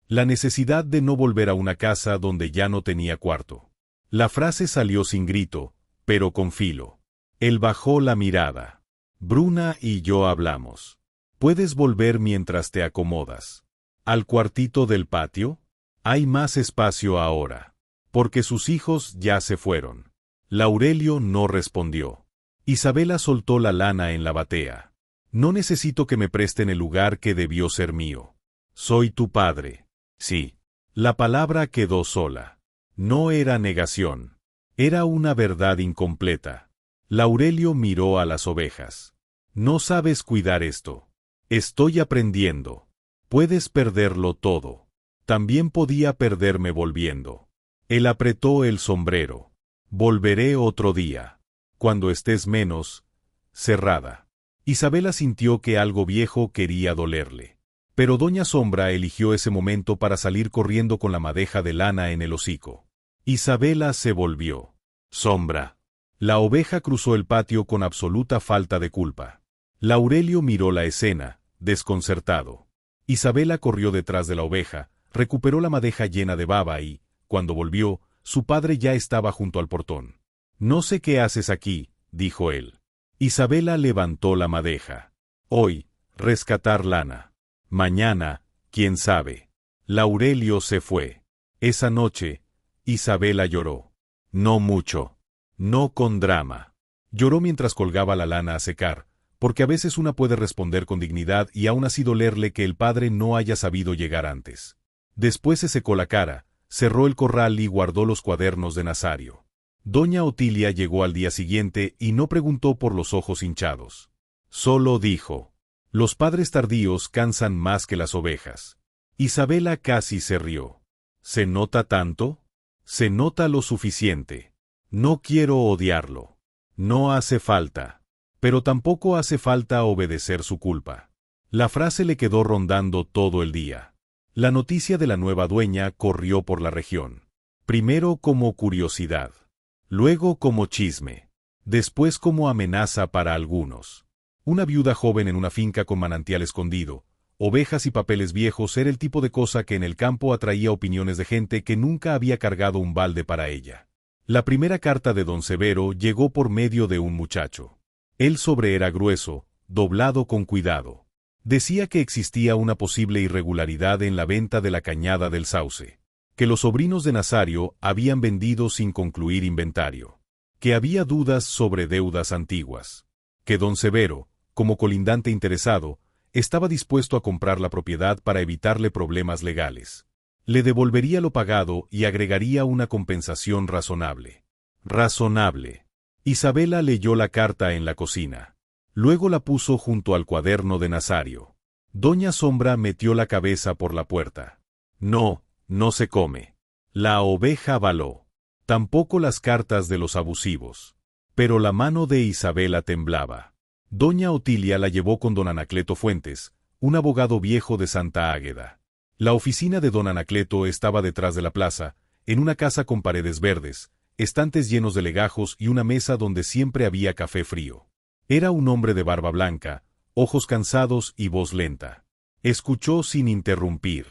La necesidad de no volver a una casa donde ya no tenía cuarto. La frase salió sin grito, pero con filo. Él bajó la mirada. «Bruna y yo hablamos. Puedes volver mientras te acomodas. ¿Al cuartito del patio? Hay más espacio ahora. Porque sus hijos ya se fueron». Laurelio no respondió. Isabela soltó la lana en la batea. «No necesito que me presten el lugar que debió ser mío. Soy tu padre». Sí. La palabra quedó sola. No era negación. Era una verdad incompleta. Laurelio miró a las ovejas. «No sabes cuidar esto». «Estoy aprendiendo. Puedes perderlo todo. También podía perderme volviendo». Él apretó el sombrero. «Volveré otro día. Cuando estés menos cerrada». Isabela sintió que algo viejo quería dolerle. Pero Doña Sombra eligió ese momento para salir corriendo con la madeja de lana en el hocico. Isabela se volvió. «Sombra». La oveja cruzó el patio con absoluta falta de culpa. Laurelio miró la escena, desconcertado. Isabela corrió detrás de la oveja, recuperó la madeja llena de baba y, cuando volvió, su padre ya estaba junto al portón. «No sé qué haces aquí», dijo él. Isabela levantó la madeja. «Hoy, rescatar lana. Mañana, quién sabe». Laurelio se fue. Esa noche, Isabela lloró. No mucho. No con drama. Lloró mientras colgaba la lana a secar, porque a veces una puede responder con dignidad y aún así dolerle que el padre no haya sabido llegar antes. Después se secó la cara, cerró el corral y guardó los cuadernos de Nazario. Doña Otilia llegó al día siguiente y no preguntó por los ojos hinchados. Solo dijo: «Los padres tardíos cansan más que las ovejas». Isabela casi se rió. «¿Se nota tanto?» «Se nota lo suficiente. No quiero odiarlo. No hace falta. Pero tampoco hace falta obedecer su culpa». La frase le quedó rondando todo el día. La noticia de la nueva dueña corrió por la región. Primero como curiosidad. Luego como chisme. Después como amenaza para algunos. Una viuda joven en una finca con manantial escondido, ovejas y papeles viejos era el tipo de cosa que en el campo atraía opiniones de gente que nunca había cargado un balde para ella. La primera carta de don Severo llegó por medio de un muchacho. El sobre era grueso, doblado con cuidado. Decía que existía una posible irregularidad en la venta de la cañada del Sauce, que los sobrinos de Nazario habían vendido sin concluir inventario, que había dudas sobre deudas antiguas, que don Severo, como colindante interesado, estaba dispuesto a comprar la propiedad para evitarle problemas legales. Le devolvería lo pagado y agregaría una compensación razonable. Razonable. Isabela leyó la carta en la cocina. Luego la puso junto al cuaderno de Nazario. Doña Sombra metió la cabeza por la puerta. «No, no se come». La oveja baló. Tampoco las cartas de los abusivos. Pero la mano de Isabela temblaba. Doña Otilia la llevó con don Anacleto Fuentes, un abogado viejo de Santa Águeda. La oficina de don Anacleto estaba detrás de la plaza, en una casa con paredes verdes, estantes llenos de legajos y una mesa donde siempre había café frío. Era un hombre de barba blanca, ojos cansados y voz lenta. Escuchó sin interrumpir.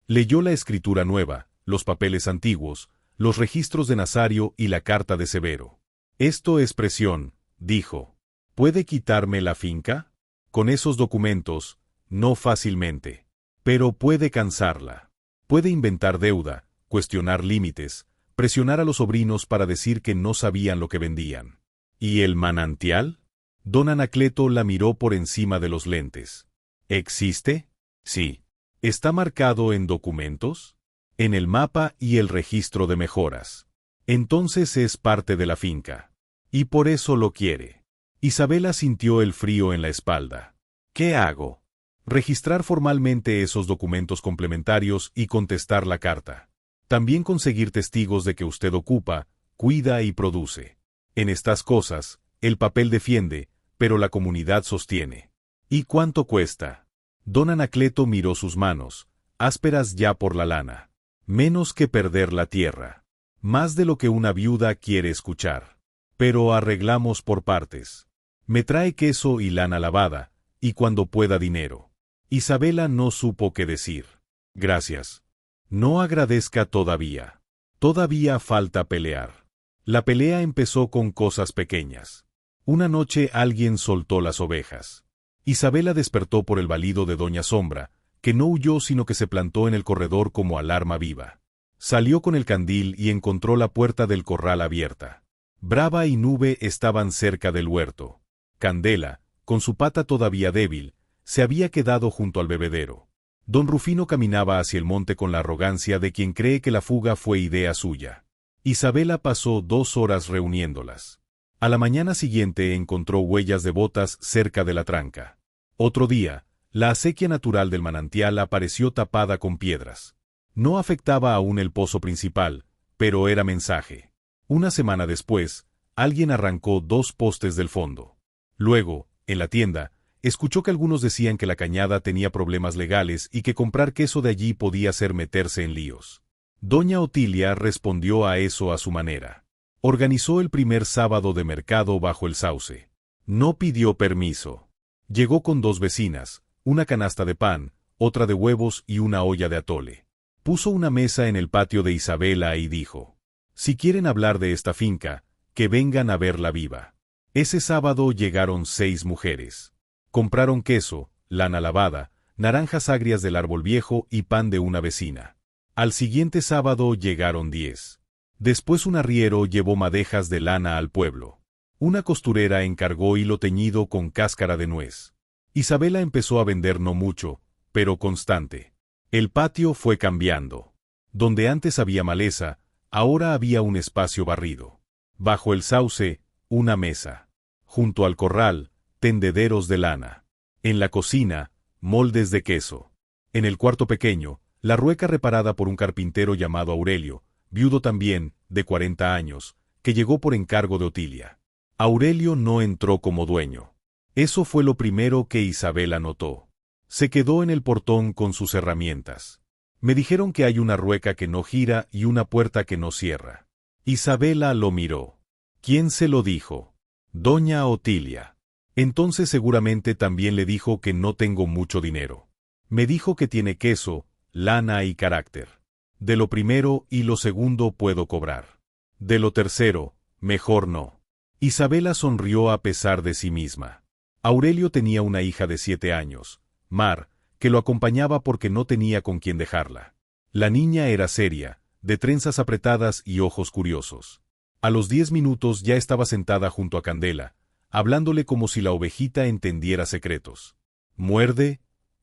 Leyó la escritura nueva, los papeles antiguos, los registros de Nazario y la carta de Severo. «Esto es presión», dijo. «¿Puede quitarme la finca?» «Con esos documentos, no fácilmente. Pero puede cansarla. Puede inventar deuda, cuestionar límites, presionar a los sobrinos para decir que no sabían lo que vendían. ¿Y el manantial? Don Anacleto la miró por encima de los lentes. ¿Existe? Sí. ¿Está marcado en documentos? En el mapa y el registro de mejoras. Entonces es parte de la finca. Y por eso lo quiere. Isabela sintió el frío en la espalda. ¿Qué hago? Registrar formalmente esos documentos complementarios y contestar la carta. También conseguir testigos de que usted ocupa, cuida y produce. En estas cosas, el papel defiende, pero la comunidad sostiene. ¿Y cuánto cuesta? Don Anacleto miró sus manos, ásperas ya por la lana. Menos que perder la tierra. Más de lo que una viuda quiere escuchar. Pero arreglamos por partes. Me trae queso y lana lavada, y cuando pueda dinero. Isabela no supo qué decir. Gracias. No agradezca todavía. Todavía falta pelear. La pelea empezó con cosas pequeñas. Una noche alguien soltó las ovejas. Isabela despertó por el balido de Doña Sombra, que no huyó sino que se plantó en el corredor como alarma viva. Salió con el candil y encontró la puerta del corral abierta. Brava y Nube estaban cerca del huerto. Candela, con su pata todavía débil, se había quedado junto al bebedero. Don Rufino caminaba hacia el monte con la arrogancia de quien cree que la fuga fue idea suya. Isabela pasó 2 horas reuniéndolas. A la mañana siguiente encontró huellas de botas cerca de la tranca. Otro día, la acequia natural del manantial apareció tapada con piedras. No afectaba aún el pozo principal, pero era mensaje. Una semana después, alguien arrancó 2 postes del fondo. Luego, en la tienda, escuchó que algunos decían que la cañada tenía problemas legales y que comprar queso de allí podía ser meterse en líos. Doña Otilia respondió a eso a su manera. Organizó el primer sábado de mercado bajo el sauce. No pidió permiso. Llegó con 2 vecinas, una canasta de pan, otra de huevos y una olla de atole. Puso una mesa en el patio de Isabela y dijo: si quieren hablar de esta finca, que vengan a verla viva. Ese sábado llegaron 6 mujeres. Compraron queso, lana lavada, naranjas agrias del árbol viejo y pan de una vecina. Al siguiente sábado llegaron 10. Después un arriero llevó madejas de lana al pueblo. Una costurera encargó hilo teñido con cáscara de nuez. Isabela empezó a vender no mucho, pero constante. El patio fue cambiando. Donde antes había maleza, ahora había un espacio barrido. Bajo el sauce, una mesa. Junto al corral, tendederos de lana. En la cocina, moldes de queso. En el cuarto pequeño, la rueca reparada por un carpintero llamado Aurelio, viudo también, de 40 años, que llegó por encargo de Otilia. Aurelio no entró como dueño. Eso fue lo primero que Isabela notó. Se quedó en el portón con sus herramientas. Me dijeron que hay una rueca que no gira y una puerta que no cierra. Isabela lo miró. ¿Quién se lo dijo? Doña Otilia. Entonces seguramente también le dijo que no tengo mucho dinero. Me dijo que tiene queso, lana y carácter. De lo primero y lo segundo puedo cobrar. De lo tercero, mejor no. Isabela sonrió a pesar de sí misma. Aurelio tenía una hija de 7 años, Mar, que lo acompañaba porque no tenía con quién dejarla. La niña era seria, de trenzas apretadas y ojos curiosos. A los 10 minutos ya estaba sentada junto a Candela, hablándole como si la ovejita entendiera secretos. ¿Muerde?,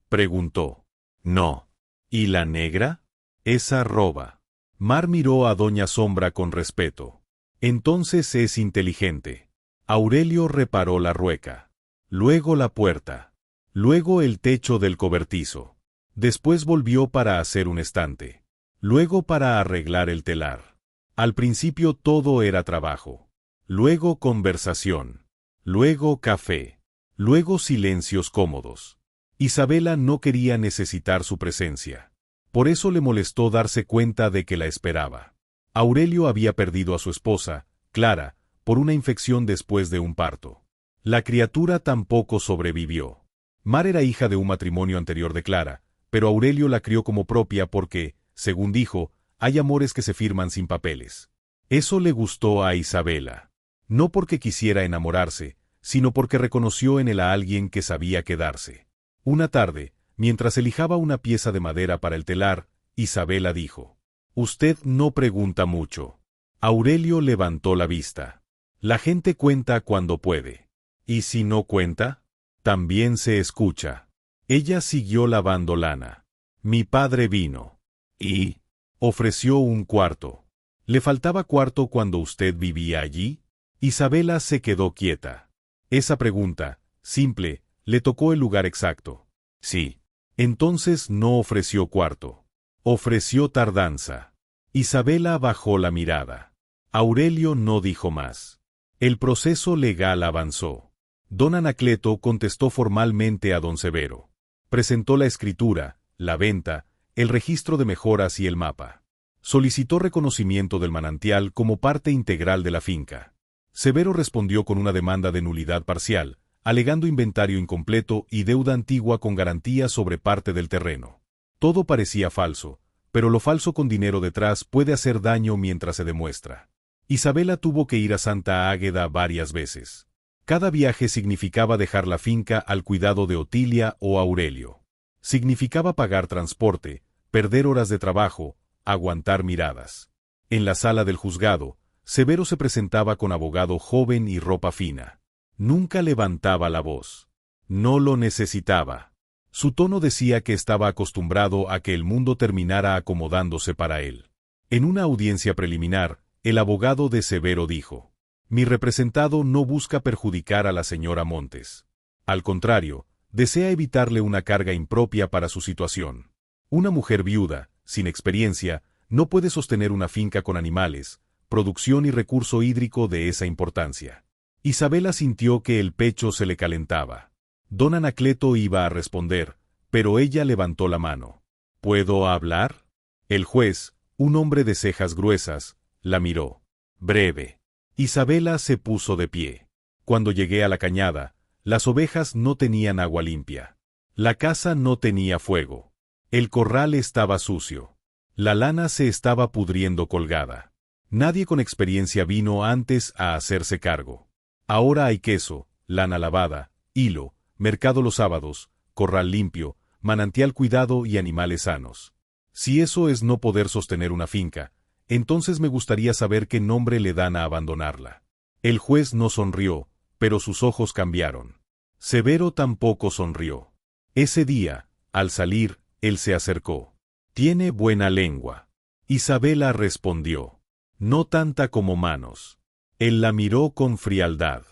preguntó. No. ¿Y la negra? Esa roba. Mar miró a Doña Sombra con respeto. Entonces es inteligente. Aurelio reparó la rueca. Luego la puerta. Luego el techo del cobertizo. Después volvió para hacer un estante. Luego para arreglar el telar. Al principio todo era trabajo. Luego conversación. Luego café. Luego silencios cómodos. Isabela no quería necesitar su presencia. Por eso le molestó darse cuenta de que la esperaba. Aurelio había perdido a su esposa, Clara, por una infección después de un parto. La criatura tampoco sobrevivió. Mar era hija de un matrimonio anterior de Clara, pero Aurelio la crió como propia porque, según dijo, hay amores que se firman sin papeles. Eso le gustó a Isabela. No porque quisiera enamorarse, sino porque reconoció en él a alguien que sabía quedarse. Una tarde, mientras elijaba una pieza de madera para el telar, Isabela dijo. Usted no pregunta mucho. Aurelio levantó la vista. La gente cuenta cuando puede. ¿Y si no cuenta? También se escucha. Ella siguió lavando lana. Mi padre vino. Y ofreció un cuarto. ¿Le faltaba cuarto cuando usted vivía allí? Isabela se quedó quieta. Esa pregunta, simple, le tocó el lugar exacto. Sí. Entonces no ofreció cuarto. Ofreció tardanza. Isabela bajó la mirada. Aurelio no dijo más. El proceso legal avanzó. Don Anacleto contestó formalmente a don Severo. Presentó la escritura, la venta, el registro de mejoras y el mapa. Solicitó reconocimiento del manantial como parte integral de la finca. Severo respondió con una demanda de nulidad parcial, alegando inventario incompleto y deuda antigua con garantía sobre parte del terreno. Todo parecía falso, pero lo falso con dinero detrás puede hacer daño mientras se demuestra. Isabela tuvo que ir a Santa Águeda varias veces. Cada viaje significaba dejar la finca al cuidado de Otilia o Aurelio. Significaba pagar transporte, perder horas de trabajo, aguantar miradas. En la sala del juzgado, Severo se presentaba con abogado joven y ropa fina. Nunca levantaba la voz. No lo necesitaba. Su tono decía que estaba acostumbrado a que el mundo terminara acomodándose para él. En una audiencia preliminar, el abogado de Severo dijo: Mi representado no busca perjudicar a la señora Montes. Al contrario, desea evitarle una carga impropia para su situación. Una mujer viuda, sin experiencia, no puede sostener una finca con animales, producción y recurso hídrico de esa importancia. Isabela sintió que el pecho se le calentaba. Don Anacleto iba a responder, pero ella levantó la mano. ¿Puedo hablar? El juez, un hombre de cejas gruesas, la miró. Breve. Isabela se puso de pie. Cuando llegué a la cañada, las ovejas no tenían agua limpia. La casa no tenía fuego. El corral estaba sucio. La lana se estaba pudriendo colgada. Nadie con experiencia vino antes a hacerse cargo. Ahora hay queso, lana lavada, hilo, mercado los sábados, corral limpio, manantial cuidado y animales sanos. Si eso es no poder sostener una finca, entonces me gustaría saber qué nombre le dan a abandonarla. El juez no sonrió, pero sus ojos cambiaron. Severo tampoco sonrió. Ese día, al salir, él se acercó. Tiene buena lengua. Isabela respondió. No tanta como manos. Él la miró con frialdad.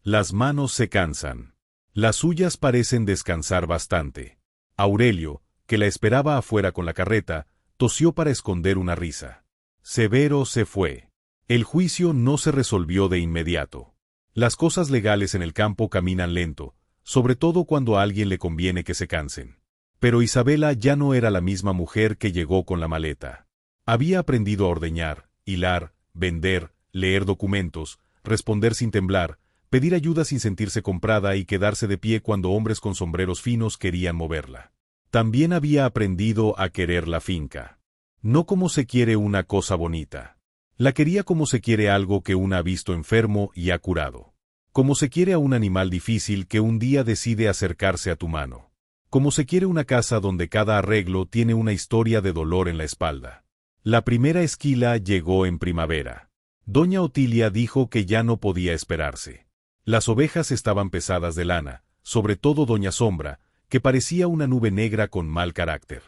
Las manos se cansan. Las suyas parecen descansar bastante. Aurelio, que la esperaba afuera con la carreta, tosió para esconder una risa. Severo se fue. El juicio no se resolvió de inmediato. Las cosas legales en el campo caminan lento, sobre todo cuando a alguien le conviene que se cansen. Pero Isabela ya no era la misma mujer que llegó con la maleta. Había aprendido a ordeñar, hilar, vender, leer documentos, responder sin temblar, pedir ayuda sin sentirse comprada y quedarse de pie cuando hombres con sombreros finos querían moverla. También había aprendido a querer la finca. No como se quiere una cosa bonita. La quería como se quiere algo que una ha visto enfermo y ha curado. Como se quiere a un animal difícil que un día decide acercarse a tu mano. Como se quiere una casa donde cada arreglo tiene una historia de dolor en la espalda. La primera esquila llegó en primavera. Doña Otilia dijo que ya no podía esperarse. Las ovejas estaban pesadas de lana, sobre todo Doña Sombra, que parecía una nube negra con mal carácter.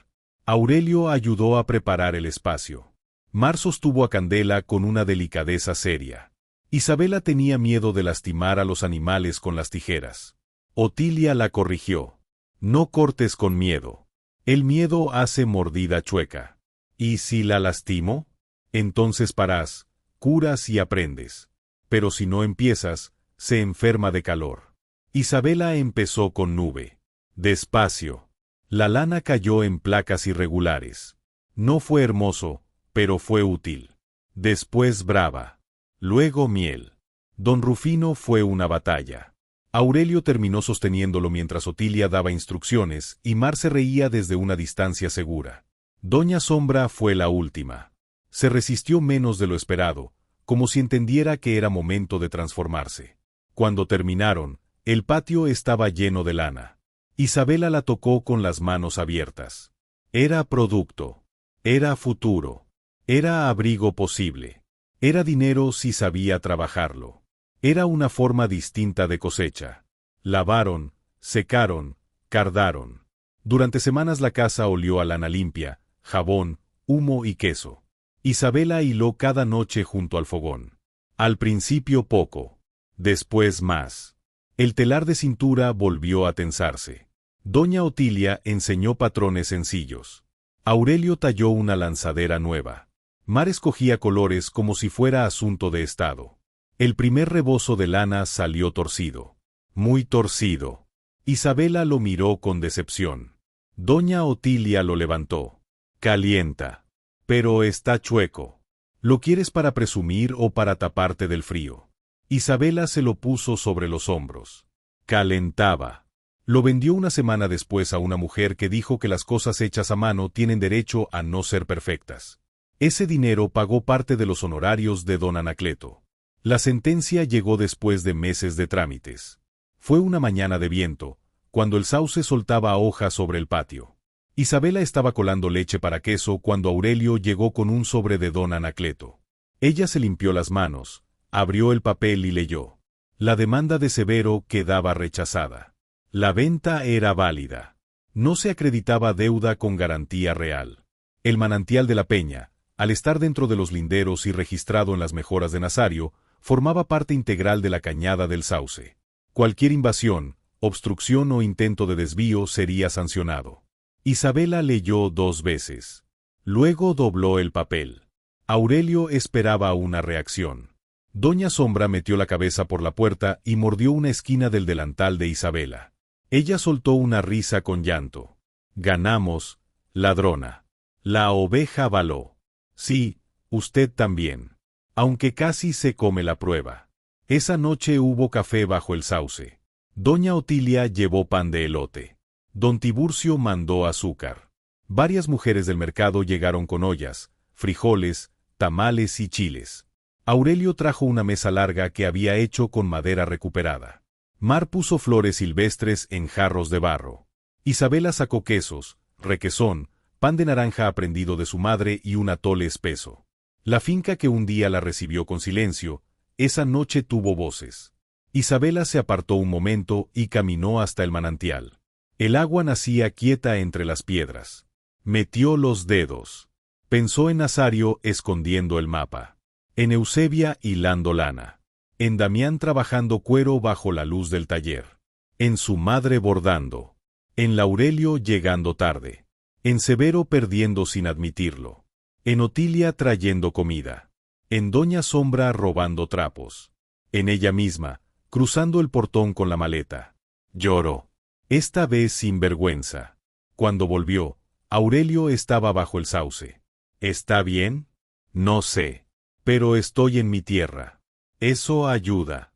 Aurelio ayudó a preparar el espacio. Mar sostuvo a Candela con una delicadeza seria. Isabela tenía miedo de lastimar a los animales con las tijeras. Otilia la corrigió. No cortes con miedo. El miedo hace mordida chueca. ¿Y si la lastimo? Entonces parás, curas y aprendes. Pero si no empiezas, se enferma de calor. Isabela empezó con nube. Despacio. La lana cayó en placas irregulares. No fue hermoso, pero fue útil. Después brava. Luego miel. Don Rufino fue una batalla. Aurelio terminó sosteniéndolo mientras Otilia daba instrucciones y Mar se reía desde una distancia segura. Doña Sombra fue la última. Se resistió menos de lo esperado, como si entendiera que era momento de transformarse. Cuando terminaron, el patio estaba lleno de lana. Isabela la tocó con las manos abiertas. Era producto. Era futuro. Era abrigo posible. Era dinero si sabía trabajarlo. Era una forma distinta de cosecha. Lavaron, secaron, cardaron. Durante semanas la casa olió a lana limpia, jabón, humo y queso. Isabela hiló cada noche junto al fogón. Al principio poco. Después más. El telar de cintura volvió a tensarse. Doña Otilia enseñó patrones sencillos. Aurelio talló una lanzadera nueva. Mar escogía colores como si fuera asunto de estado. El primer rebozo de lana salió torcido. Muy torcido. Isabela lo miró con decepción. Doña Otilia lo levantó. Calienta. Pero está chueco. ¿Lo quieres para presumir o para taparte del frío? Isabela se lo puso sobre los hombros. Calentaba. Lo vendió una semana después a una mujer que dijo que las cosas hechas a mano tienen derecho a no ser perfectas. Ese dinero pagó parte de los honorarios de don Anacleto. La sentencia llegó después de meses de trámites. Fue una mañana de viento, cuando el sauce soltaba hojas sobre el patio. Isabela estaba colando leche para queso cuando Aurelio llegó con un sobre de don Anacleto. Ella se limpió las manos, abrió el papel y leyó. La demanda de Severo quedaba rechazada. La venta era válida. No se acreditaba deuda con garantía real. El manantial de la Peña, al estar dentro de los linderos y registrado en las mejoras de Nazario, formaba parte integral de la cañada del Sauce. Cualquier invasión, obstrucción o intento de desvío sería sancionado. Isabela leyó 2 veces. Luego dobló el papel. Aurelio esperaba una reacción. Doña Sombra metió la cabeza por la puerta y mordió una esquina del delantal de Isabela. Ella soltó una risa con llanto. Ganamos, ladrona. La oveja baló. Sí, usted también. Aunque casi se come la prueba. Esa noche hubo café bajo el sauce. Doña Otilia llevó pan de elote. Don Tiburcio mandó azúcar. Varias mujeres del mercado llegaron con ollas, frijoles, tamales y chiles. Aurelio trajo una mesa larga que había hecho con madera recuperada. Mar puso flores silvestres en jarros de barro. Isabela sacó quesos, requesón, pan de naranja aprendido de su madre y un atole espeso. La finca que un día la recibió con silencio, esa noche tuvo voces. Isabela se apartó un momento y caminó hasta el manantial. El agua nacía quieta entre las piedras. Metió los dedos. Pensó en Nazario escondiendo el mapa. En Eusebia hilando lana. En Damián trabajando cuero bajo la luz del taller. En su madre bordando. En Laurelio llegando tarde. En Severo perdiendo sin admitirlo. En Otilia trayendo comida. En Doña Sombra robando trapos. En ella misma, cruzando el portón con la maleta. Lloró. Esta vez sin vergüenza. Cuando volvió, Aurelio estaba bajo el sauce. ¿Está bien? No sé. Pero estoy en mi tierra. Eso ayuda.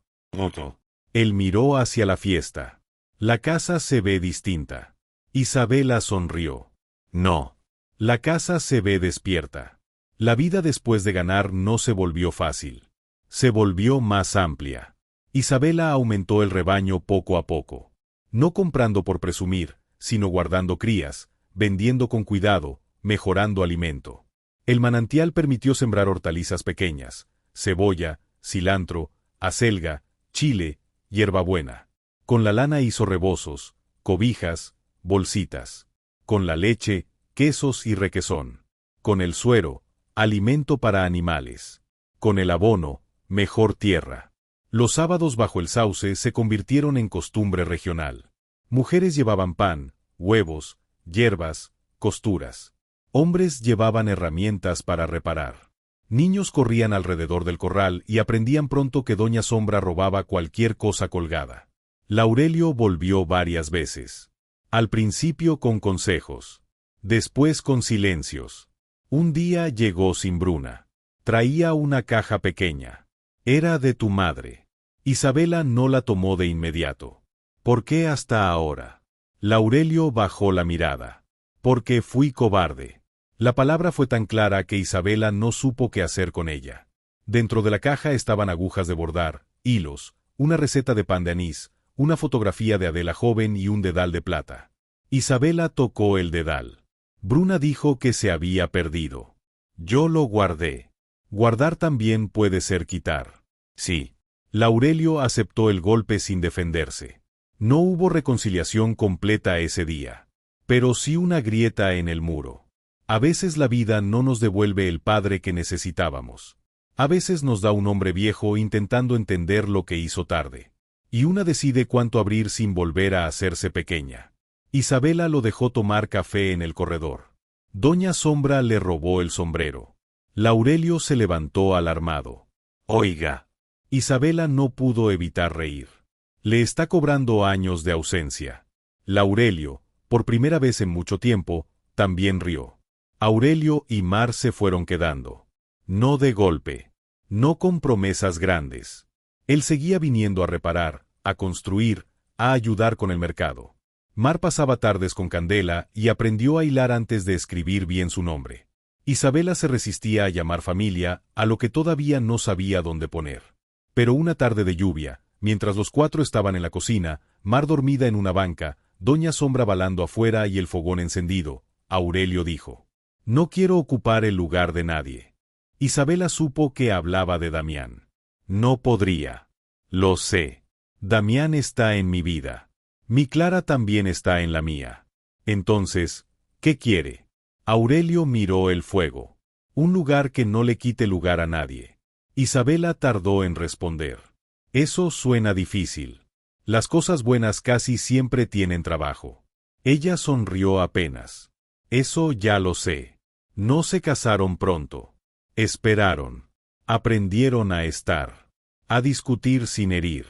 Él miró hacia la fiesta. La casa se ve distinta. Isabela sonrió. No. La casa se ve despierta. La vida después de ganar no se volvió fácil. Se volvió más amplia. Isabela aumentó el rebaño poco a poco. No comprando por presumir, sino guardando crías, vendiendo con cuidado, mejorando alimento. El manantial permitió sembrar hortalizas pequeñas, cebolla, cilantro, acelga, chile, hierbabuena. Con la lana hizo rebozos, cobijas, bolsitas. Con la leche, quesos y requesón. Con el suero, alimento para animales. Con el abono, mejor tierra. Los sábados bajo el sauce se convirtieron en costumbre regional. Mujeres llevaban pan, huevos, hierbas, costuras. Hombres llevaban herramientas para reparar. Niños corrían alrededor del corral y aprendían pronto que Doña Sombra robaba cualquier cosa colgada. Laurelio volvió varias veces. Al principio con consejos. Después con silencios. Un día llegó sin Bruna. Traía una caja pequeña. Era de tu madre. Isabela no la tomó de inmediato. ¿Por qué hasta ahora? Laurelio bajó la mirada. Porque fui cobarde. La palabra fue tan clara que Isabela no supo qué hacer con ella. Dentro de la caja estaban agujas de bordar, hilos, una receta de pan de anís, una fotografía de Adela joven y un dedal de plata. Isabela tocó el dedal. Bruna dijo que se había perdido. Yo lo guardé. Guardar también puede ser quitar. Sí. Laurelio aceptó el golpe sin defenderse. No hubo reconciliación completa ese día. Pero sí una grieta en el muro. A veces la vida no nos devuelve el padre que necesitábamos. A veces nos da un hombre viejo intentando entender lo que hizo tarde. Y una decide cuánto abrir sin volver a hacerse pequeña. Isabela lo dejó tomar café en el corredor. Doña Sombra le robó el sombrero. Laurelio se levantó alarmado. Oiga. Isabela no pudo evitar reír. Le está cobrando años de ausencia. Laurelio, por primera vez en mucho tiempo, también rió. Aurelio y Mar se fueron quedando. No de golpe. No con promesas grandes. Él seguía viniendo a reparar, a construir, a ayudar con el mercado. Mar pasaba tardes con Candela y aprendió a hilar antes de escribir bien su nombre. Isabela se resistía a llamar familia, a lo que todavía no sabía dónde poner. Pero una tarde de lluvia, mientras los cuatro estaban en la cocina, Mar dormida en una banca, Doña Sombra balando afuera y el fogón encendido, Aurelio dijo: «No quiero ocupar el lugar de nadie». Isabela supo que hablaba de Damián. «No podría». «Lo sé. Damián está en mi vida. Mi Clara también está en la mía. Entonces, ¿qué quiere?». Aurelio miró el fuego. Un lugar que no le quite lugar a nadie. Isabela tardó en responder. «Eso suena difícil. Las cosas buenas casi siempre tienen trabajo». Ella sonrió apenas. «Eso ya lo sé. No se casaron pronto. Esperaron. Aprendieron a estar. A discutir sin herir.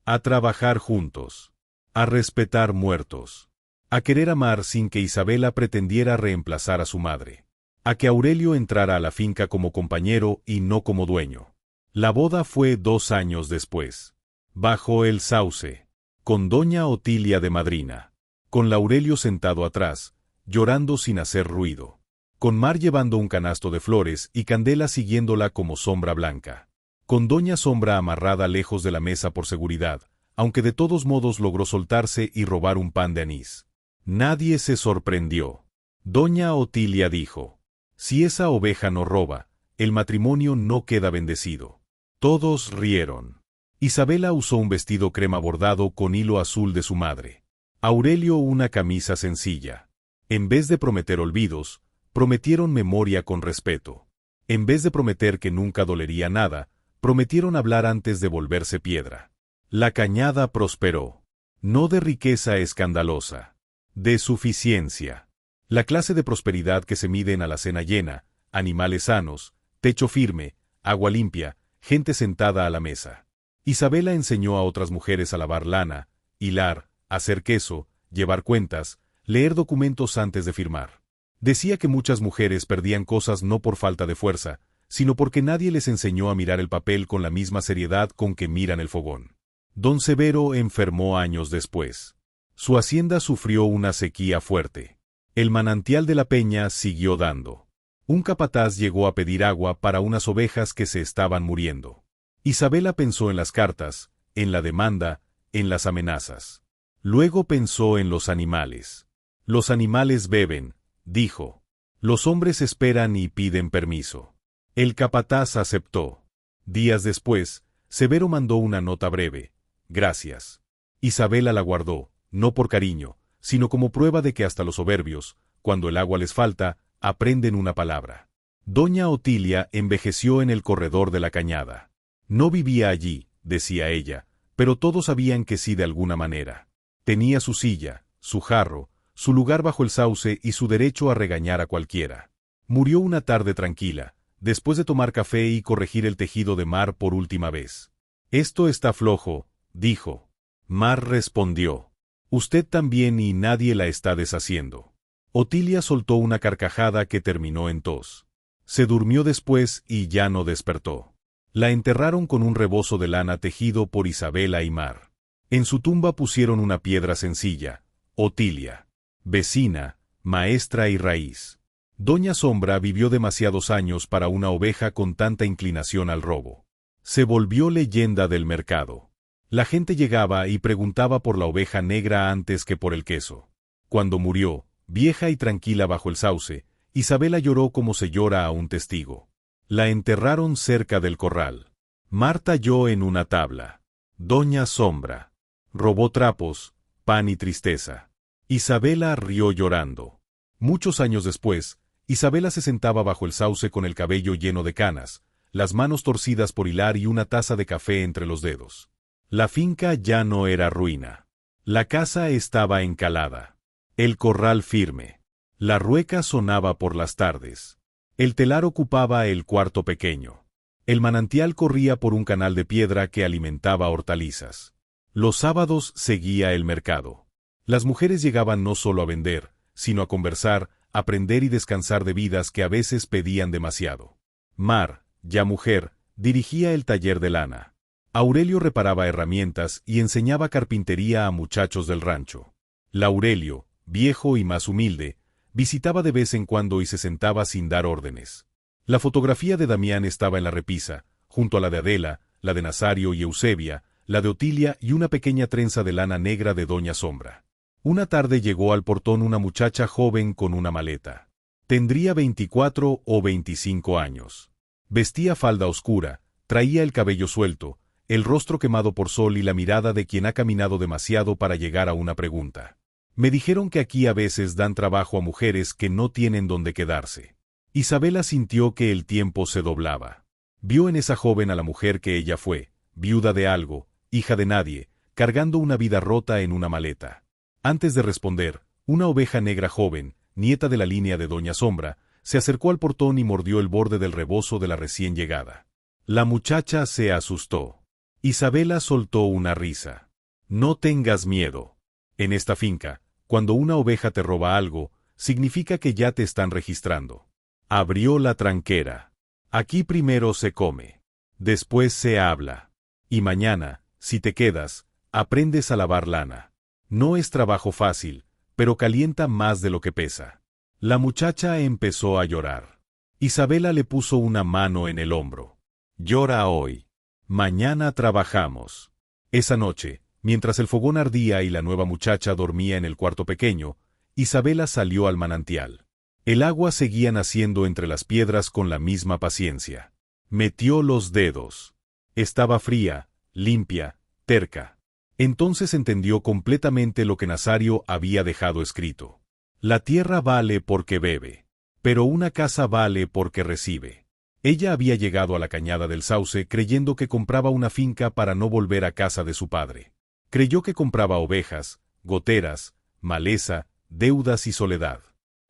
A trabajar juntos. A respetar muertos. A querer amar sin que Isabela pretendiera reemplazar a su madre. A que Aurelio entrara a la finca como compañero y no como dueño. La boda fue 2 años después. Bajo el sauce. Con doña Otilia de madrina. Con Laurelio sentado atrás, llorando sin hacer ruido. Con Mar llevando un canasto de flores y Candela siguiéndola como sombra blanca. Con doña Sombra amarrada lejos de la mesa por seguridad, aunque de todos modos logró soltarse y robar un pan de anís. Nadie se sorprendió. Doña Otilia dijo: «Si esa oveja no roba, el matrimonio no queda bendecido». Todos rieron. Isabela usó un vestido crema bordado con hilo azul de su madre. Aurelio una camisa sencilla. En vez de prometer olvidos, prometieron memoria con respeto. En vez de prometer que nunca dolería nada, prometieron hablar antes de volverse piedra. La cañada prosperó. No de riqueza escandalosa. De suficiencia. La clase de prosperidad que se mide en alacena llena, animales sanos, techo firme, agua limpia, gente sentada a la mesa. Isabela enseñó a otras mujeres a lavar lana, hilar, hacer queso, llevar cuentas, leer documentos antes de firmar. Decía que muchas mujeres perdían cosas no por falta de fuerza, sino porque nadie les enseñó a mirar el papel con la misma seriedad con que miran el fogón. Don Severo enfermó años después. Su hacienda sufrió una sequía fuerte. El manantial de la peña siguió dando. Un capataz llegó a pedir agua para unas ovejas que se estaban muriendo. Isabela pensó en las cartas, en la demanda, en las amenazas. Luego pensó en los animales. «Los animales beben», dijo. «Los hombres esperan y piden permiso». El capataz aceptó. Días después, Severo mandó una nota breve: «Gracias». Isabela la guardó, no por cariño, sino como prueba de que hasta los soberbios, cuando el agua les falta, aprenden una palabra. Doña Otilia envejeció en el corredor de la cañada. No vivía allí, decía ella, pero todos sabían que sí de alguna manera. Tenía su silla, su jarro, su lugar bajo el sauce y su derecho a regañar a cualquiera. Murió una tarde tranquila, después de tomar café y corregir el tejido de Mar por última vez. «Esto está flojo», dijo. Mar respondió: «Usted también y nadie la está deshaciendo». Otilia soltó una carcajada que terminó en tos. Se durmió después y ya no despertó. La enterraron con un rebozo de lana tejido por Isabela y Mar. En su tumba pusieron una piedra sencilla: Otilia, vecina, maestra y raíz. Doña Sombra vivió demasiados años para una oveja con tanta inclinación al robo. Se volvió leyenda del mercado. La gente llegaba y preguntaba por la oveja negra antes que por el queso. Cuando murió, vieja y tranquila bajo el sauce. Isabela lloró como se llora a un testigo. La enterraron cerca del corral. Marta halló en una tabla. Doña Sombra. Robó trapos, pan y tristeza. Isabela rió llorando. Muchos años después, Isabela se sentaba bajo el sauce con el cabello lleno de canas, las manos torcidas por hilar y una taza de café entre los dedos. La finca ya no era ruina. La casa estaba encalada. El corral firme. La rueca sonaba por las tardes. El telar ocupaba el cuarto pequeño. El manantial corría por un canal de piedra que alimentaba hortalizas. Los sábados seguía el mercado. Las mujeres llegaban no solo a vender, sino a conversar, aprender y descansar de vidas que a veces pedían demasiado. Mar, ya mujer, dirigía el taller de lana. Aurelio reparaba herramientas y enseñaba carpintería a muchachos del rancho. Laurelio, viejo y más humilde, visitaba de vez en cuando y se sentaba sin dar órdenes. La fotografía de Damián estaba en la repisa, junto a la de Adela, la de Nazario y Eusebia, la de Otilia y una pequeña trenza de lana negra de Doña Sombra. Una tarde llegó al portón una muchacha joven con una maleta. Tendría 24 o 25 años. Vestía falda oscura, traía el cabello suelto, el rostro quemado por sol y la mirada de quien ha caminado demasiado para llegar a una pregunta. Me dijeron que aquí a veces dan trabajo a mujeres que no tienen dónde quedarse. Isabela sintió que el tiempo se doblaba. Vio en esa joven a la mujer que ella fue, viuda de algo, hija de nadie, cargando una vida rota en una maleta. Antes de responder, una oveja negra joven, nieta de la línea de Doña Sombra, se acercó al portón y mordió el borde del rebozo de la recién llegada. La muchacha se asustó. Isabela soltó una risa. No tengas miedo. En esta finca, cuando una oveja te roba algo, significa que ya te están registrando. Abrió la tranquera. Aquí primero se come. Después se habla. Y mañana, si te quedas, aprendes a lavar lana. No es trabajo fácil, pero calienta más de lo que pesa. La muchacha empezó a llorar. Isabela le puso una mano en el hombro. Llora hoy. Mañana trabajamos. Esa noche, mientras el fogón ardía y la nueva muchacha dormía en el cuarto pequeño, Isabela salió al manantial. El agua seguía naciendo entre las piedras con la misma paciencia. Metió los dedos. Estaba fría, limpia, terca. Entonces entendió completamente lo que Nazario había dejado escrito. La tierra vale porque bebe, pero una casa vale porque recibe. Ella había llegado a la cañada del Sauce creyendo que compraba una finca para no volver a casa de su padre. Creyó que compraba ovejas, goteras, maleza, deudas y soledad.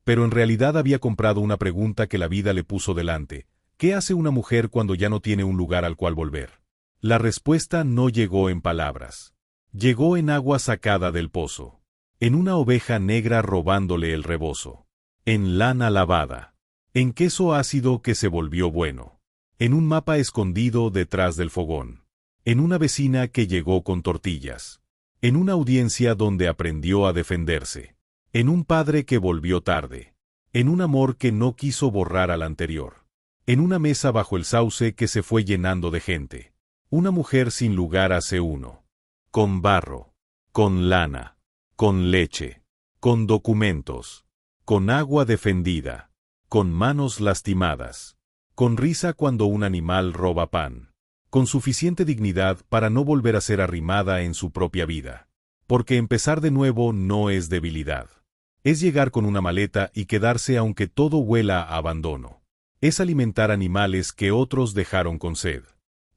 Pero en realidad había comprado una pregunta que la vida le puso delante. ¿Qué hace una mujer cuando ya no tiene un lugar al cual volver? La respuesta no llegó en palabras. Llegó en agua sacada del pozo. En una oveja negra robándole el rebozo. En lana lavada. En queso ácido que se volvió bueno. En un mapa escondido detrás del fogón. En una vecina que llegó con tortillas. En una audiencia donde aprendió a defenderse. En un padre que volvió tarde. En un amor que no quiso borrar al anterior. En una mesa bajo el sauce que se fue llenando de gente. Una mujer sin lugar hace uno. Con barro. Con lana. Con leche. Con documentos. Con agua defendida. Con manos lastimadas. Con risa cuando un animal roba pan. Con suficiente dignidad para no volver a ser arrimada en su propia vida. Porque empezar de nuevo no es debilidad. Es llegar con una maleta y quedarse aunque todo huela a abandono. Es alimentar animales que otros dejaron con sed.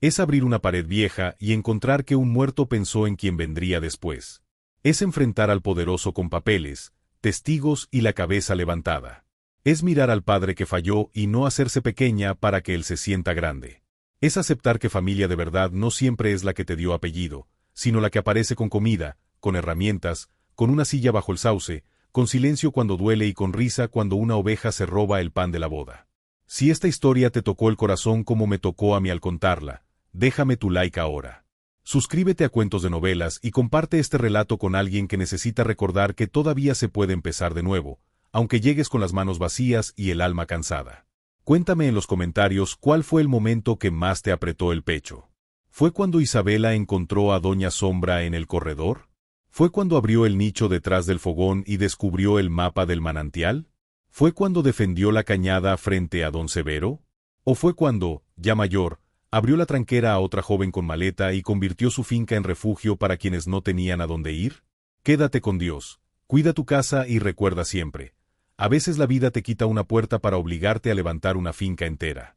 Es abrir una pared vieja y encontrar que un muerto pensó en quien vendría después. Es enfrentar al poderoso con papeles, testigos y la cabeza levantada. Es mirar al padre que falló y no hacerse pequeña para que él se sienta grande. Es aceptar que familia de verdad no siempre es la que te dio apellido, sino la que aparece con comida, con herramientas, con una silla bajo el sauce, con silencio cuando duele y con risa cuando una oveja se roba el pan de la boda. Si esta historia te tocó el corazón como me tocó a mí al contarla, déjame tu like ahora. Suscríbete a Cuentos de Novelas y comparte este relato con alguien que necesita recordar que todavía se puede empezar de nuevo, aunque llegues con las manos vacías y el alma cansada. Cuéntame en los comentarios cuál fue el momento que más te apretó el pecho. ¿Fue cuando Isabela encontró a Doña Sombra en el corredor? ¿Fue cuando abrió el nicho detrás del fogón y descubrió el mapa del manantial? ¿Fue cuando defendió la cañada frente a don Severo? ¿O fue cuando, ya mayor, abrió la tranquera a otra joven con maleta y convirtió su finca en refugio para quienes no tenían a dónde ir? Quédate con Dios, cuida tu casa y recuerda siempre. A veces la vida te quita una puerta para obligarte a levantar una finca entera.